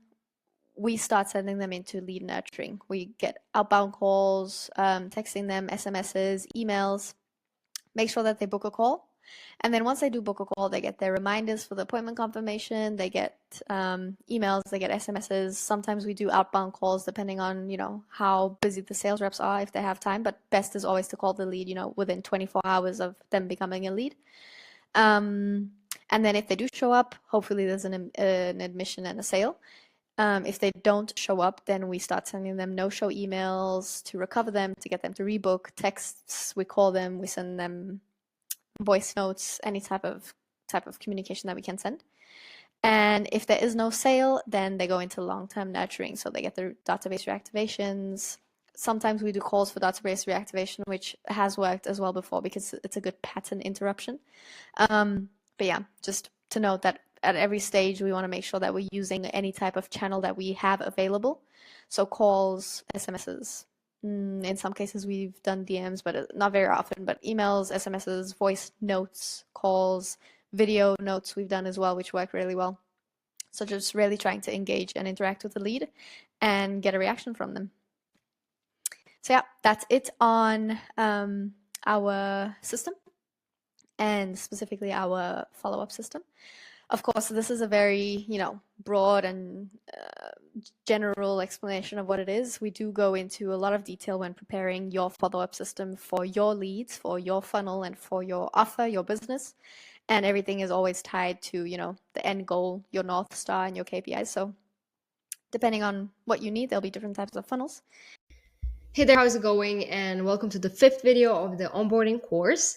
we start sending them into lead nurturing. We get outbound calls, texting them, SMSs, emails, make sure that they book a call. And then once they do book a call, they get their reminders for the appointment confirmation, they get emails, they get SMSs. Sometimes we do outbound calls depending on, how busy the sales reps are, if they have time, but best is always to call the lead, within 24 hours of them becoming a lead. And then if they do show up, hopefully there's an admission and a sale. If they don't show up, then we start sending them no-show emails to recover them, to get them to rebook, texts, we call them, we send them voice notes, any type of communication that we can send. And if there is no sale, then they go into long-term nurturing. So they get their database reactivations. Sometimes we do calls for database reactivation, which has worked as well before because it's a good pattern interruption. But yeah, just to note that at every stage, we want to make sure that we're using any type of channel that we have available. So calls, SMSs. In some cases, we've done DMs, but not very often. But emails, SMSs, voice notes, calls, video notes we've done as well, which work really well. So just really trying to engage and interact with the lead and get a reaction from them. So yeah, that's it on our system and specifically our follow-up system. Of course, this is a very, broad and general explanation of what it is. We do go into a lot of detail when preparing your follow-up system for your leads, for your funnel, and for your offer, your business. And everything is always tied to, the end goal, your North Star, and your KPIs. So depending on what you need, there'll be different types of funnels. Hey there, how's it going? And welcome to the 5th video of the onboarding course.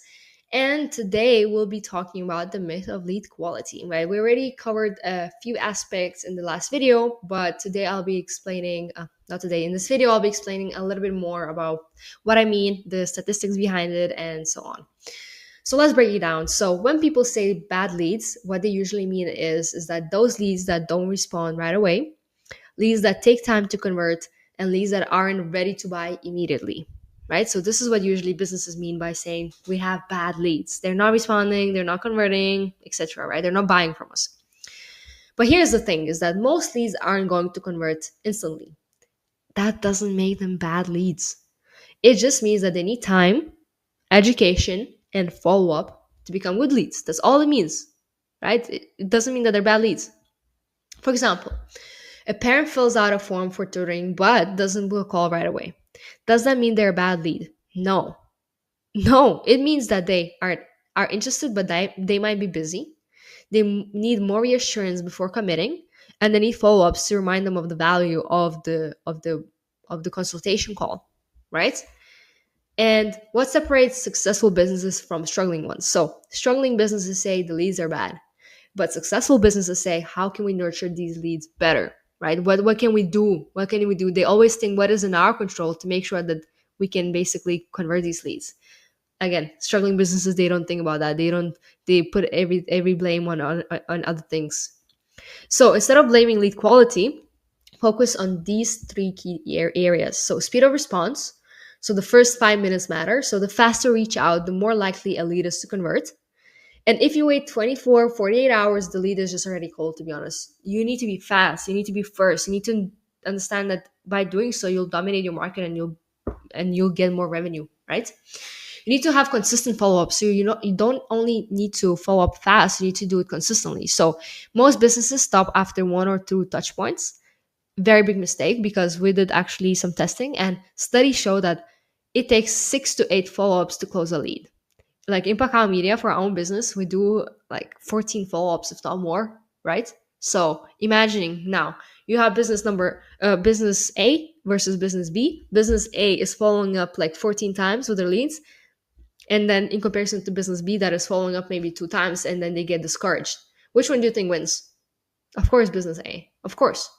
And today we'll be talking about the myth of lead quality, right? We already covered a few aspects in the last video, but today I'll be explaining, in this video, I'll be explaining a little bit more about what I mean, the statistics behind it, and so on. So let's break it down. So when people say bad leads, what they usually mean is that those leads that don't respond right away, leads that take time to convert, and leads that aren't ready to buy immediately. Right? So this is what usually businesses mean by saying we have bad leads. They're not responding, they're not converting, etc. Right? They're not buying from us. But here's the thing is that most leads aren't going to convert instantly. That doesn't make them bad leads. It just means that they need time, education, and follow up to become good leads. That's all it means, right? It doesn't mean that they're bad leads. For example, a parent fills out a form for tutoring but doesn't book a call right away. Does that mean they're a bad lead? No. No, it means that they are interested, but they might be busy. They need more reassurance before committing, and they need follow-ups to remind them of the value of the consultation call, right? And what separates successful businesses from struggling ones? So, struggling businesses say the leads are bad, but successful businesses say, how can we nurture these leads better? Right? What can we do? What can we do? They always think what is in our control to make sure that we can basically convert these leads. Again, struggling businesses, they don't think about that. They put every blame on other things. So instead of blaming lead quality, focus on these three key areas. So speed of response. So the first 5 minutes matter. So the faster reach out, the more likely a lead is to convert. And if you wait 24, 48 hours, the lead is just already cold, to be honest. You need to be fast. You need to be first. You need to understand that by doing so, you'll dominate your market and you'll get more revenue, right? You need to have consistent follow-up. So you don't only need to follow up fast, you need to do it consistently. So most businesses stop after 1 or 2 touch points. Very big mistake, because we did actually some testing and studies show that it takes 6 to 8 follow-ups to close a lead. Like in Pacao Media, for our own business, we do like 14 follow-ups, if not more, right? So imagining now you have business A versus business B. Business A is following up like 14 times with their leads. And then in comparison to business B that is following up maybe 2 times and then they get discouraged. Which one do you think wins? Of course, business A. Of course.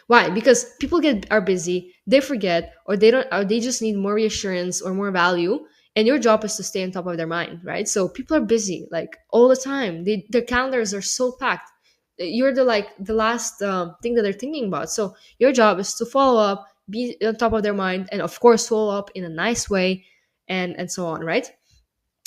Why? Because people are busy, they forget, or they just need more reassurance or more value. And your job is to stay on top of their mind, right? So people are busy like all the time. Their calendars are so packed. You're the last thing that they're thinking about. So your job is to follow up, be on top of their mind, and of course follow up in a nice way, and so on, right?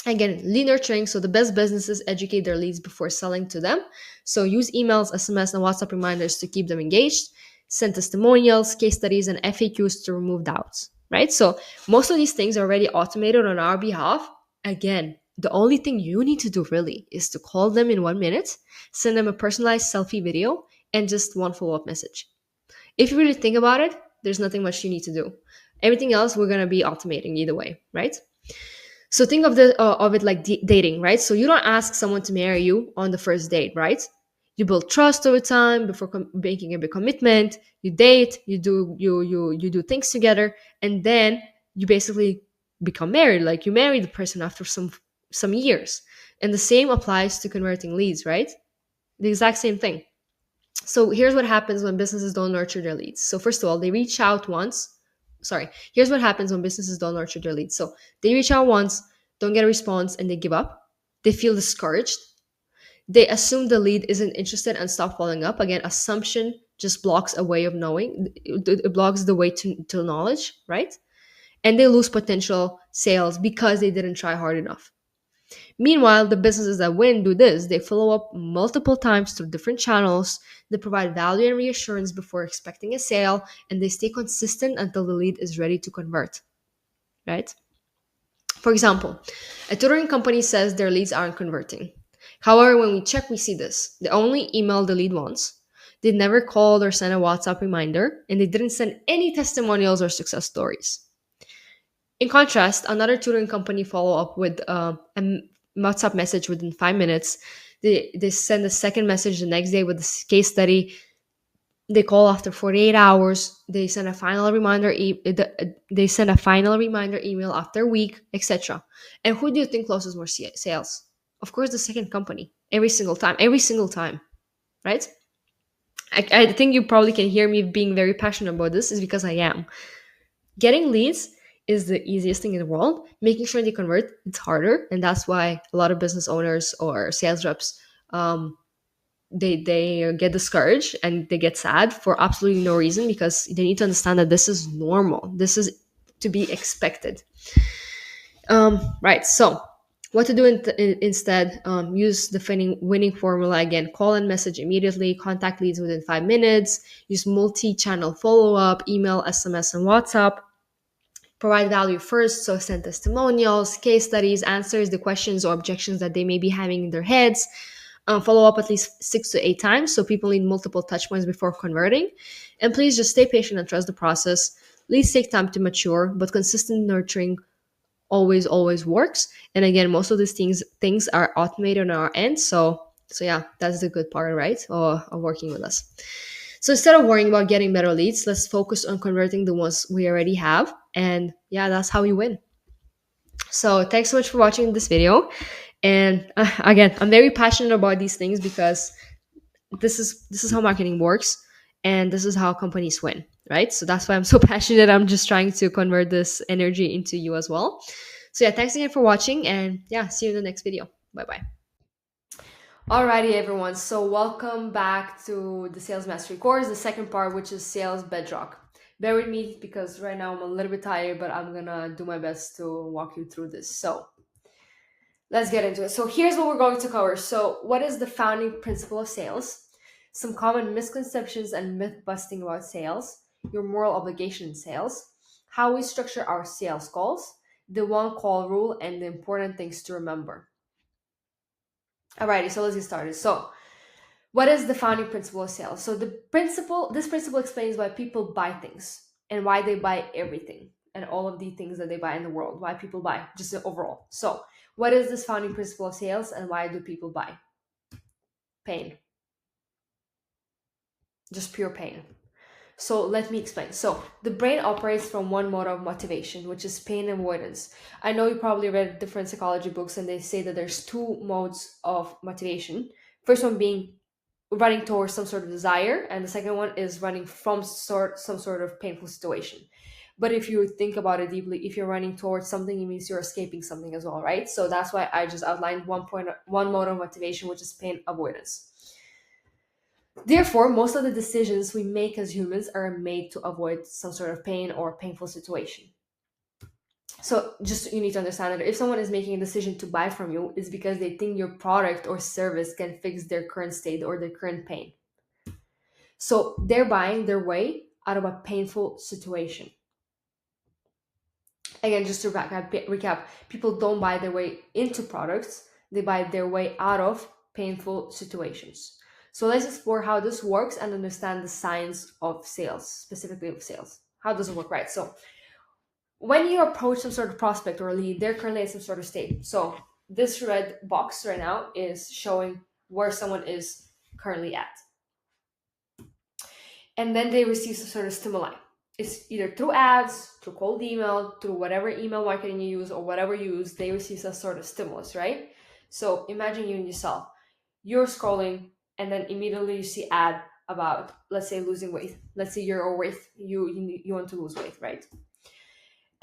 Again, lead nurturing. So the best businesses educate their leads before selling to them. So use emails, SMS, and WhatsApp reminders to keep them engaged. Send testimonials, case studies, and FAQs to remove doubts, right? So most of these things are already automated on our behalf. Again, the only thing you need to do really is to call them in 1 minute, send them a personalized selfie video, and just one follow-up message. If you really think about it, there's nothing much you need to do. Everything else we're going to be automating either way, right? So think of it like dating, right? So you don't ask someone to marry you on the first date, right? You build trust over time before making a big commitment. You date, you do things together, and then you basically become married. Like you marry the person after some years. And the same applies to converting leads, right? The exact same thing. So here's what happens when businesses don't nurture their leads. So first of all, they reach out once. Here's what happens when businesses don't nurture their leads. So they reach out once, don't get a response, and they give up. They feel discouraged. They assume the lead isn't interested and stop following up. Again, assumption just blocks a way of knowing. It blocks the way to knowledge, right? And they lose potential sales because they didn't try hard enough. Meanwhile, the businesses that win do this. They follow up multiple times through different channels. They provide value and reassurance before expecting a sale, and they stay consistent until the lead is ready to convert, right? For example, a tutoring company says their leads aren't converting. However, when we check, we see this. They only emailed the lead once. They never called or sent a WhatsApp reminder, and they didn't send any testimonials or success stories. In contrast, another tutoring company follow up with a WhatsApp message within 5 minutes. They send a second message the next day with a case study. They call after 48 hours. They send a final reminder. They send a final reminder email after a week, etc. And who do you think closes more sales? Of course, the second company. Every single time, right? I think you probably can hear me being very passionate about this is because I am. Getting leads is the easiest thing in the world. Making sure they convert, it's harder. And that's why a lot of business owners or sales reps, they get discouraged and they get sad for absolutely no reason, because they need to understand that this is normal. This is to be expected. Right. So what to do instead? Use the winning formula again. Call and message immediately. Contact leads within 5 minutes. Use multi-channel follow-up, email, SMS, and WhatsApp. Provide value first, so send testimonials, case studies, answers the questions or objections that they may be having in their heads. Follow up at least 6 to 8 times, so people need multiple touch points before converting. And please just stay patient and trust the process. Leads take time to mature, but consistent nurturing always works. And again, most of these things are automated on our end. So yeah, that's the good part, right? Of working with us. So instead of worrying about getting better leads, let's focus on converting the ones we already have. And yeah, that's how you win. So thanks so much for watching this video. And again, I'm very passionate about these things because this is how marketing works, and this is how companies win, right? So that's why I'm so passionate. I'm just trying to convert this energy into you as well. So yeah, thanks again for watching, and yeah, see you in the next video. Bye bye. Alrighty, everyone. So welcome back to the Sales Mastery course, the second part, which is Sales Bedrock. Bear with me because right now I'm a little bit tired, but I'm gonna do my best to walk you through this. So let's get into it. So here's what we're going to cover. So what is the founding principle of sales? Some common misconceptions and myth busting about sales, your moral obligation in sales, how we structure our sales calls, the one call rule, and the important things to remember. Alrighty, so let's get started. So what is the founding principle of sales? So this principle explains why people buy things and why they buy everything and all of the things that they buy in the world, why people buy, just overall. So what is this founding principle of sales and why do people buy? Pain. Just pure pain. So let me explain. So the brain operates from one mode of motivation, which is pain avoidance. I know you probably read different psychology books and they say that there's two modes of motivation. First one being running towards some sort of desire, and the second one is running from some sort of painful situation. But if you think about it deeply, if you're running towards something, it means you're escaping something as well, right? So that's why I just outlined one mode of motivation, which is pain avoidance. Therefore, most of the decisions we make as humans are made to avoid some sort of pain or painful situation. So just you need to understand that if someone is making a decision to buy from you, it's because they think your product or service can fix their current state or their current pain. So they're buying their way out of a painful situation. Again, just to recap, people don't buy their way into products, they buy their way out of painful situations. So let's explore how this works and understand the science of sales, specifically of sales. How does it work, right? So when you approach some sort of prospect or lead, they're currently in some sort of state. So this red box right now is showing where someone is currently at. And then they receive some sort of stimuli. It's either through ads, through cold email, through whatever email marketing you use or whatever you use, they receive some sort of stimulus, right? So imagine you and yourself. You're scrolling and then immediately you see ad about, let's say, losing weight. Let's say you're overweight, you want to lose weight, right?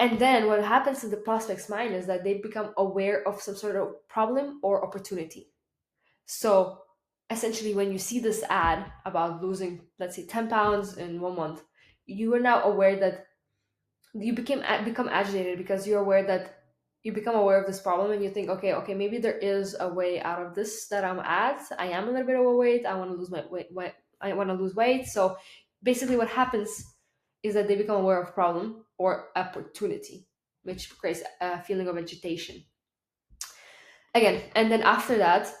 And then what happens in the prospect's mind is that they become aware of some sort of problem or opportunity. So essentially, when you see this ad about losing, let's say, 10 pounds in 1 month, you are now aware that you become agitated because you're aware that you become aware of this problem and you think, okay, maybe there is a way out of this that I'm at. I am a little bit overweight. I want to lose my weight. I want to lose weight. So basically what happens is that they become aware of problem or opportunity, which creates a feeling of agitation. Again, and then after that,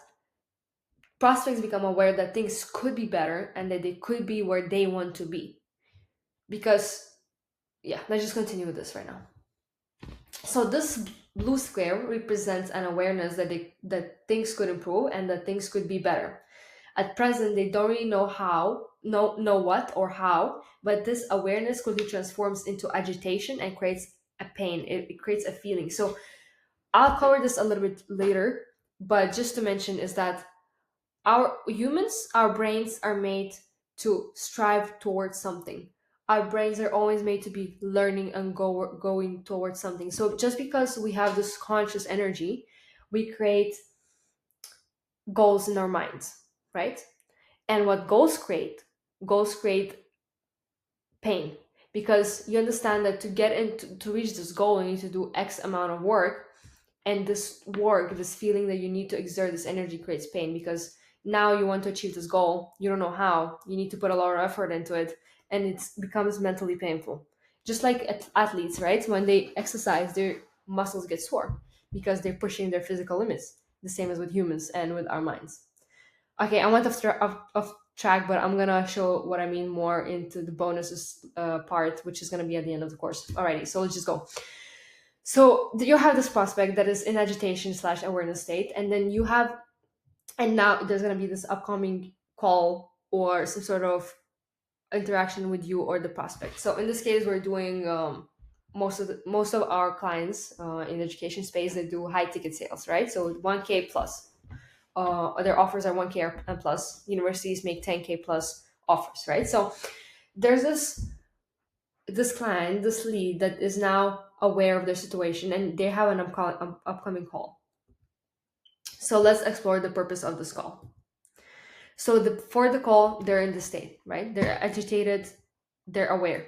prospects become aware that things could be better and that they could be where they want to be. Because, yeah, let's just continue with this right now. So this blue square represents an awareness that things could improve and that things could be better. At present, they don't really know what or how, but this awareness quickly transforms into agitation and creates a pain. It creates a feeling. So I'll cover this a little bit later, but just to mention is that our brains are made to strive towards something. Our brains are always made to be learning and going towards something. So just because we have this conscious energy, we create goals in our minds, right? And what goals create pain, because you understand that to reach this goal, you need to do X amount of work, and this feeling that you need to exert this energy creates pain, because now you want to achieve this goal, you don't know how, you need to put a lot of effort into it, and it becomes mentally painful. Just like athletes, right? When they exercise, their muscles get sore because they're pushing their physical limits. The same as with humans and with our minds. Okay, I went off track, but I'm gonna show what I mean more into the bonuses part, which is gonna be at the end of the course. Alrighty, so let's just go. So you have this prospect that is in agitation / awareness state, and then you have, and now there's gonna be this upcoming call or some sort of interaction with you or the prospect. So in this case, we're doing most of our clients in education space, they do high ticket sales, right? So 1K plus. Their offers are 1K and plus. Universities make 10K plus offers, right? So there's this client, this lead that is now aware of their situation, and they have an upcoming call. So let's explore the purpose of this call. So for the call, they're in the state, right? They're agitated, they're aware.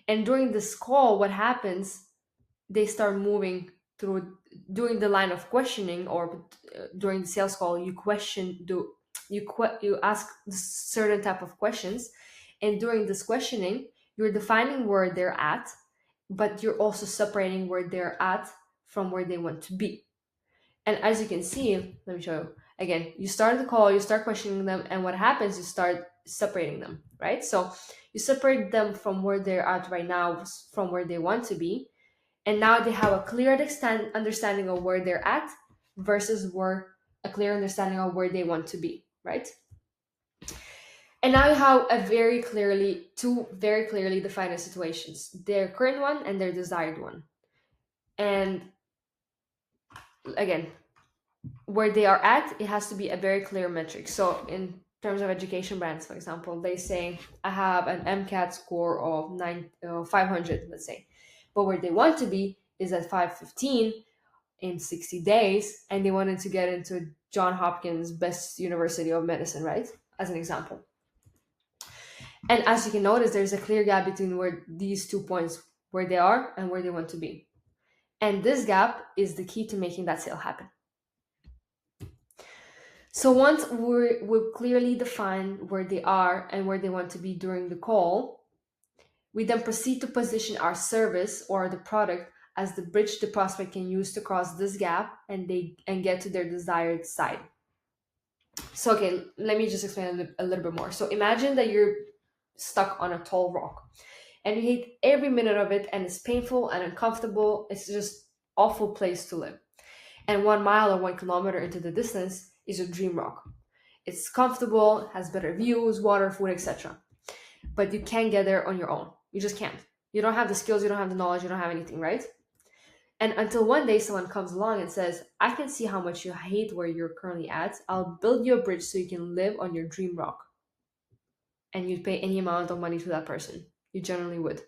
And during this call, what happens, they start moving through, during the line of questioning, or during the sales call, you ask certain type of questions. And during this questioning, you're defining where they're at, but you're also separating where they're at from where they want to be. And as you can see, let me show you again, you start the call, you start questioning them, and what happens, you start separating them, right? So you separate them from where they're at right now from where they want to be. And now they have a clear understanding of where they're at versus a clear understanding of where they want to be, right? And now you have two very clearly defined situations, their current one and their desired one. And again, where they are at, it has to be a very clear metric. So in terms of education brands, for example, they say, I have an MCAT score of 500, let's say. But where they want to be is at 515 in 60 days, and they wanted to get into Johns Hopkins best university of medicine, right? As an example. And as you can notice, there's a clear gap between where these 2 points, where they are and where they want to be. And this gap is the key to making that sale happen. So once we've clearly defined where they are and where they want to be during the call, we then proceed to position our service or the product as the bridge the prospect can use to cross this gap and get to their desired side. So okay, let me just explain a little bit more. So imagine that you're stuck on a tall rock and you hate every minute of it, and it's painful and uncomfortable. It's just awful place to live. And 1 mile or 1 kilometer into the distance is your dream rock. It's comfortable, has better views, water, food, etc. But you can't get there on your own. You just can't. You don't have the skills, you don't have the knowledge, you don't have anything, right? And until one day someone comes along and says, I can see how much you hate where you're currently at. I'll build you a bridge so you can live on your dream rock. And you'd pay any amount of money to that person. You generally would.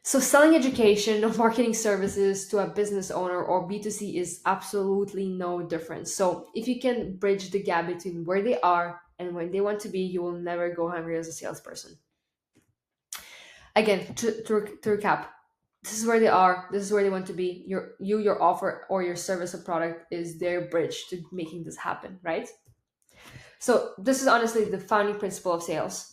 So selling education or marketing services to a business owner or B2C is absolutely no different. So if you can bridge the gap between where they are and where they want to be, you will never go hungry as a salesperson. Again, to recap, this is where they are, this is where they want to be. Your offer or your service or product is their bridge to making this happen, right? So this is honestly the founding principle of sales.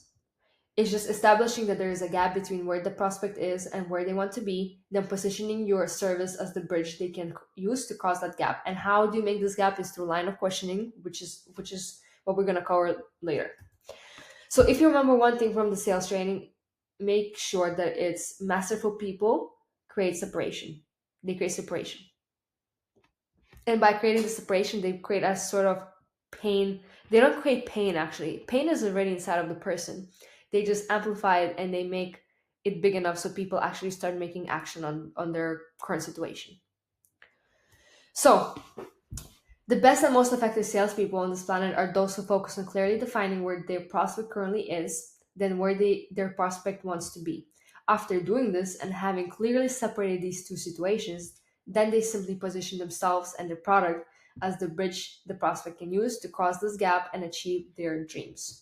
It's just establishing that there is a gap between where the prospect is and where they want to be, then positioning your service as the bridge they can use to cross that gap. And how do you make this gap is through line of questioning, which is what we're going to cover later. So if you remember one thing from the sales training, make sure that it's masterful people create separation. They create separation. And by creating the separation, they create a sort of pain. They don't create pain, actually. Pain is already inside of the person. They just amplify it and they make it big enough so people actually start making action on their current situation. So the best and most effective salespeople on this planet are those who focus on clearly defining where their prospect currently is, then where their prospect wants to be. After doing this and having clearly separated these two situations, then they simply position themselves and their product as the bridge the prospect can use to cross this gap and achieve their dreams.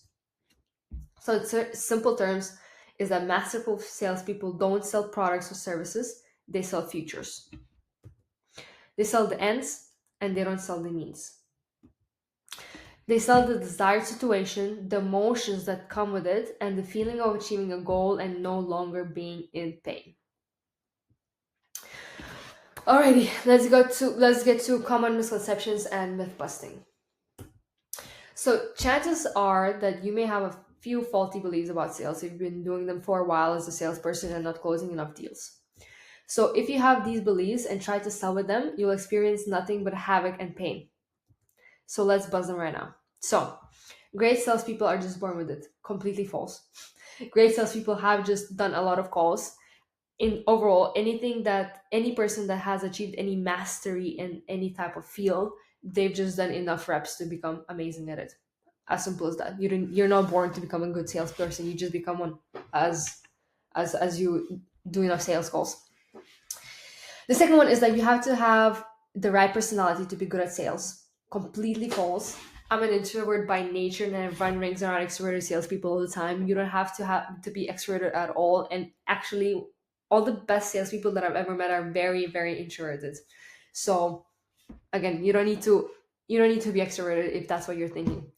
So in simple terms is that masterful salespeople don't sell products or services, they sell futures. They sell the ends and they don't sell the means. They sell the desired situation, the emotions that come with it, and the feeling of achieving a goal and no longer being in pain. Alrighty, let's get to common misconceptions and myth busting. So chances are that you may have a few faulty beliefs about sales if you've been doing them for a while as a salesperson and not closing enough deals. So if you have these beliefs and try to sell with them, you'll experience nothing but havoc and pain. So let's buzz them right now. So great salespeople are just born with it. Completely false. Great salespeople have just done a lot of calls. In overall, anything that any person that has achieved any mastery in any type of field, they've just done enough reps to become amazing at it. As simple as that. You're not born to become a good salesperson. You just become one as you do enough sales calls. The second one is that you have to have the right personality to be good at sales. Completely false. I'm an introvert by nature and I run rings around extroverted salespeople all the time. You don't have to be extroverted at all. And actually, all the best salespeople that I've ever met are very, very introverted. So again, you don't need to be extroverted if that's what you're thinking.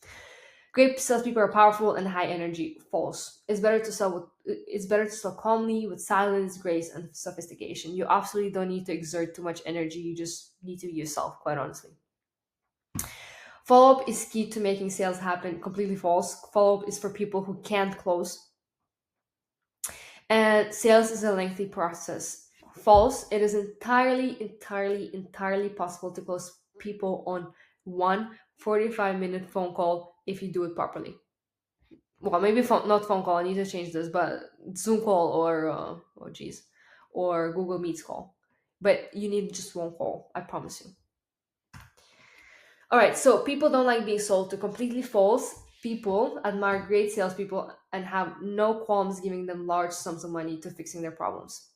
Great salespeople are powerful and high energy. False. It's better to sell calmly with silence, grace, and sophistication. You absolutely don't need to exert too much energy. You just need to be yourself, quite honestly. Follow-up is key to making sales happen. Completely false. Follow-up is for people who can't close. And sales is a lengthy process. False. It is entirely possible to close people on one 45-minute phone call if you do it properly. Well, maybe not phone call. I need to change this, but Zoom call or Google Meets call. But you need just one call. I promise you. All right. So people don't like being sold to. Completely false. People admire great salespeople and have no qualms giving them large sums of money to fixing their problems.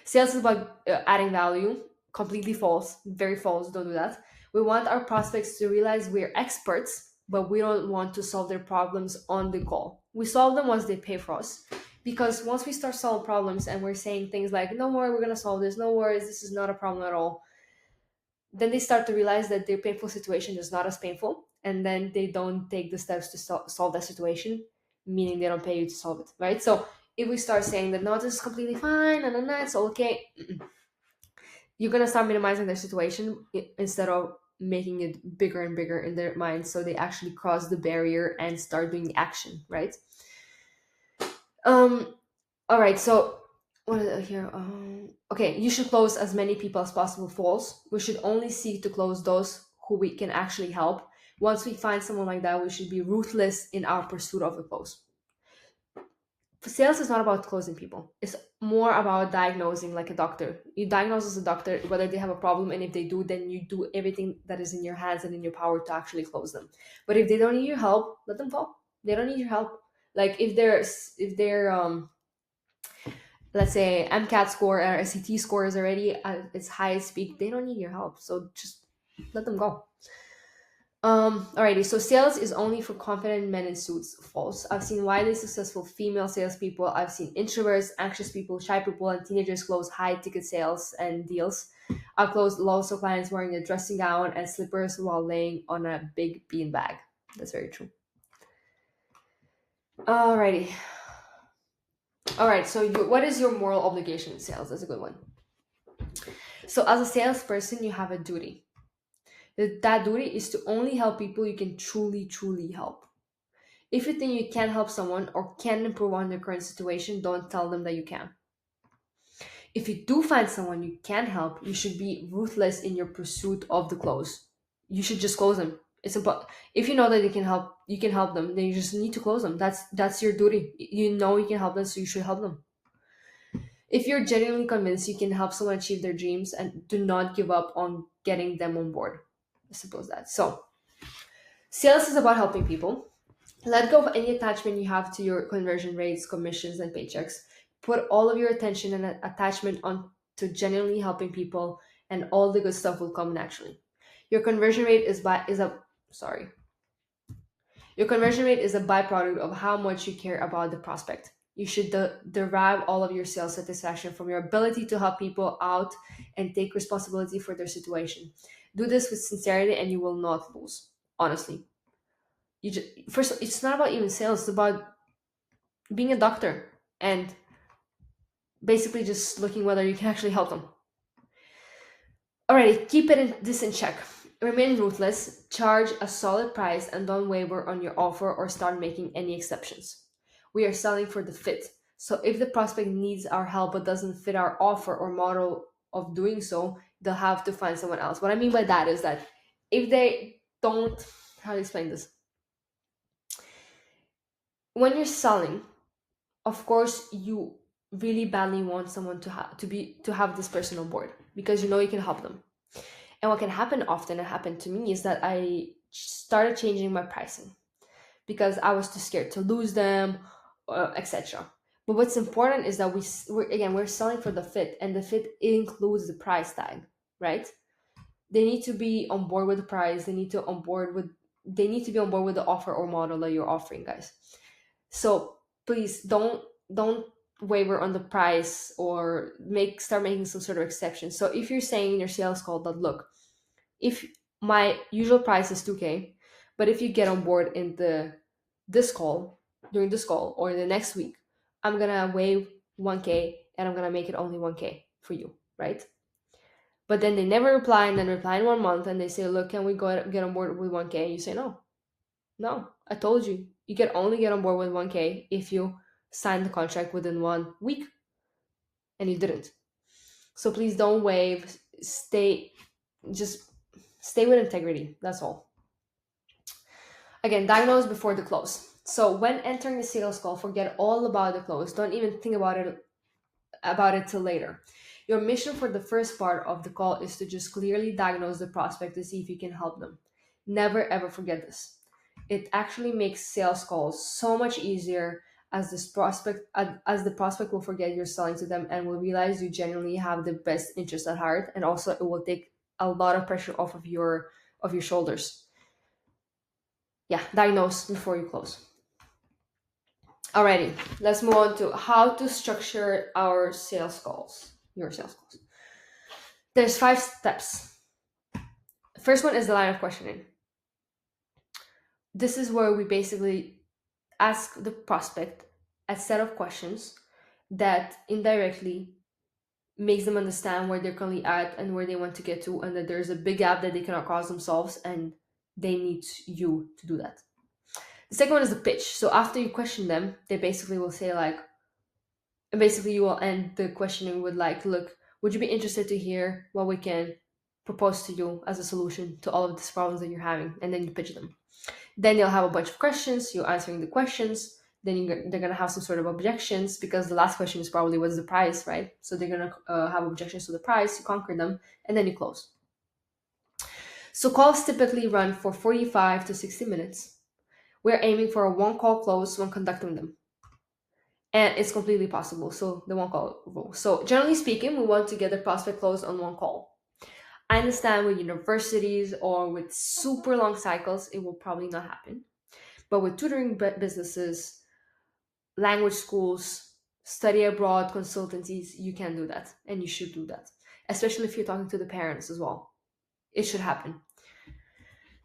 Sales is about adding value. Completely false. Very false. Don't do that. We want our prospects to realize we're experts, but we don't want to solve their problems on the call. We solve them once they pay for us. Because once we start solving problems and we're saying things like, no worry, we're going to solve this. No worries, this is not a problem at all. Then they start to realize that their painful situation is not as painful. And then they don't take the steps to solve that situation, meaning they don't pay you to solve it, right? So if we start saying that, no, this is completely fine, and it's all okay, you're going to start minimizing their situation instead of making it bigger and bigger in their minds, so they actually cross the barrier and start doing action, right? All right, so what is it here? Okay, you should close as many people as possible. False. We should only seek to close those who we can actually help. Once we find someone like that, we should be ruthless in our pursuit of the close. Sales is not about closing people. It's more about diagnosing, like a doctor. You diagnose as a doctor whether they have a problem, and if they do, then you do everything that is in your hands and in your power to actually close them. But if they don't need your help, let them go. They don't need your help. Like if they're let's say MCAT score or SAT score is already at its highest peak, they don't need your help. So just let them go. Alrighty, so sales is only for confident men in suits. False. I've seen widely successful female salespeople. I've seen introverts, anxious people, shy people, and teenagers close high ticket sales and deals. I've closed lots of clients wearing a dressing gown and slippers while laying on a big beanbag. That's very true. Alrighty. Alright, so what is your moral obligation in sales? That's a good one. So as a salesperson, you have a duty. That duty is to only help people you can truly help. If you think you can't help someone or can improve on their current situation, don't tell them that you can. If you do find someone you can help, you should be ruthless in your pursuit of the close. You should just close them. It's about, if you know that you can help them, then you just need to close them. That's your duty. You know you can help them, so you should help them. If you're genuinely convinced you can help someone achieve their dreams, and do not give up on getting them on board. As simple as that. So, sales is about helping people. Let go of any attachment you have to your conversion rates, commissions, and paychecks. Put all of your attention and attachment on to genuinely helping people, and all the good stuff will come naturally. Your conversion rate is a byproduct of how much you care about the prospect. You should derive all of your sales satisfaction from your ability to help people out and take responsibility for their situation. Do this with sincerity and you will not lose. honestly. You just, first, it's not about even sales, it's about being a doctor and basically just looking whether you can actually help them. Alrighty, keep this in check. Remain ruthless, charge a solid price, and don't waver on your offer or start making any exceptions. We are selling for the fit. So if the prospect needs our help but doesn't fit our offer or model of doing so, they'll have to find someone else. What I mean by that is that if they don't, how to explain this? When you're selling, of course, you really badly want someone to have this person on board because you know you can help them. And what can happen often, it happened to me, is that I started changing my pricing because I was too scared to lose them, etc. But what's important is that we're selling for the fit, and the fit includes the price tag, right? They need to be on board with the price. They need to be on board with the offer or model that you're offering, guys. So please don't waver on the price or start making some sort of exception. So if you're saying in your sales call that, look, if my usual price is 2K, but if you get on board in during this call or the next week, I'm gonna waive 1K and I'm gonna make it only 1K for you, right? But then they never reply, and then reply in 1 month and they say, look, can we get on board with 1K? You say no, I told you, you can only get on board with 1K if you sign the contract within 1 week, and you didn't. So please don't waive. Just stay with integrity. That's all. Again, diagnose before the close. So when entering the sales call, forget all about the close. Don't even think about it till later. Your mission for the first part of the call is to just clearly diagnose the prospect to see if you can help them. Never ever forget this. It actually makes sales calls so much easier as the prospect will forget you're selling to them and will realize you genuinely have the best interest at heart, and also it will take a lot of pressure off of your shoulders. Yeah, diagnose before you close. Alrighty, let's move on to how to structure your sales calls. There's 5 steps. First one is the line of questioning. This is where we basically ask the prospect a set of questions that indirectly makes them understand where they're currently at and where they want to get to, and that there's a big gap that they cannot cross themselves, and they need you to do that. The second one is the pitch. So after you question them, they basically will say basically you will end the questioning with look, would you be interested to hear what we can propose to you as a solution to all of these problems that you're having? And then you pitch them. Then you'll have a bunch of questions, you're answering the questions, then they're going to have some sort of objections, because the last question is probably what's the price, right? So they're going to have objections to the price, you conquer them, and then you close. So calls typically run for 45 to 60 minutes. We're aiming for a 1-call close when conducting them. And it's completely possible, so the 1-call rule. So generally speaking, we want to get the prospect closed on 1 call. I understand with universities or with super long cycles, it will probably not happen. But with tutoring businesses, language schools, study abroad consultancies, you can do that, and you should do that, especially if you're talking to the parents as well. It should happen.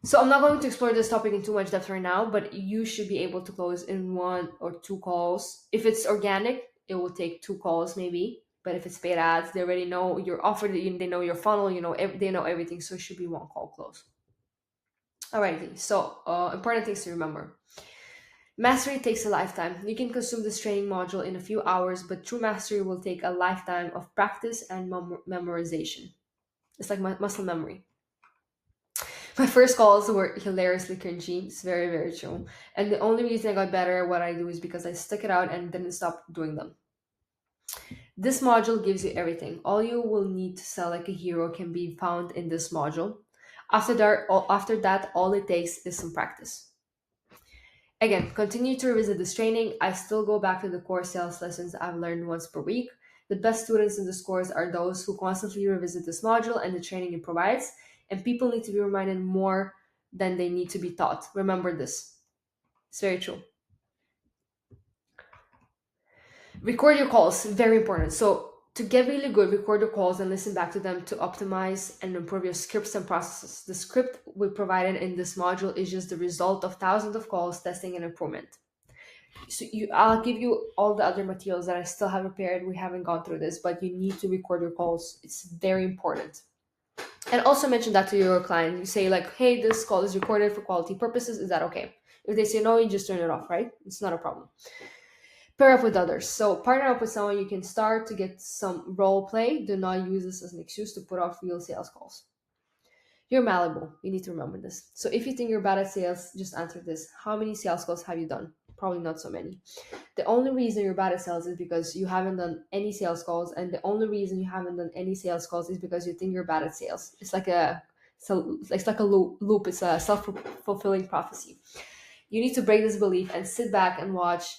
So I'm not going to explore this topic in too much depth right now, but you should be able to close in 1 or 2 calls. If it's organic, it will take 2 calls maybe. But if it's paid ads, they already know your offer, they know your funnel, they know everything. So it should be 1 call close. Alrighty, so important things to remember. Mastery takes a lifetime. You can consume this training module in a few hours, but true mastery will take a lifetime of practice and memorization. It's like muscle memory. My first calls were hilariously cringy. It's very, very true. And the only reason I got better at what I do is because I stuck it out and didn't stop doing them. This module gives you everything. All you will need to sell like a hero can be found in this module. After that, all it takes is some practice. Again, continue to revisit this training. I still go back to the core sales lessons I've learned once per week. The best students in this course are those who constantly revisit this module and the training it provides. And people need to be reminded more than they need to be taught. Remember this. It's very true. Record your calls, very important. So To get really good, record your calls and listen back to them to optimize and improve your scripts and processes. The script we provided in this module is just the result of thousands of calls, testing, and improvement. So I'll give you all the other materials that I still have prepared. We haven't gone through this, but you need to record your calls. It's very important. And also mention that to your client. You say like, hey, this call is recorded for quality purposes. Is that okay? If they say no, you just turn it off, right? It's not a problem. Pair up with others. So partner up with someone you can start to get some role play. Do not use this as an excuse to put off real sales calls. You're malleable. You need to remember this. So if you think you're bad at sales, just answer this. How many sales calls have you done? Probably not so many. The only reason you're bad at sales is because you haven't done any sales calls, and the only reason you haven't done any sales calls is because you think you're bad at sales. It's like a loop. It's a self-fulfilling prophecy. You need to break this belief and sit back and watch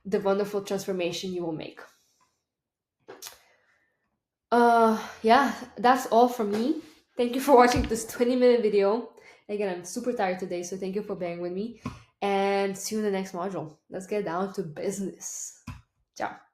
the wonderful transformation you will make. Yeah, that's all from me. Thank you for watching this 20-minute video. Again, I'm super tired today, so thank you for bearing with me. And see you in the next module. Let's get down to business. Ciao.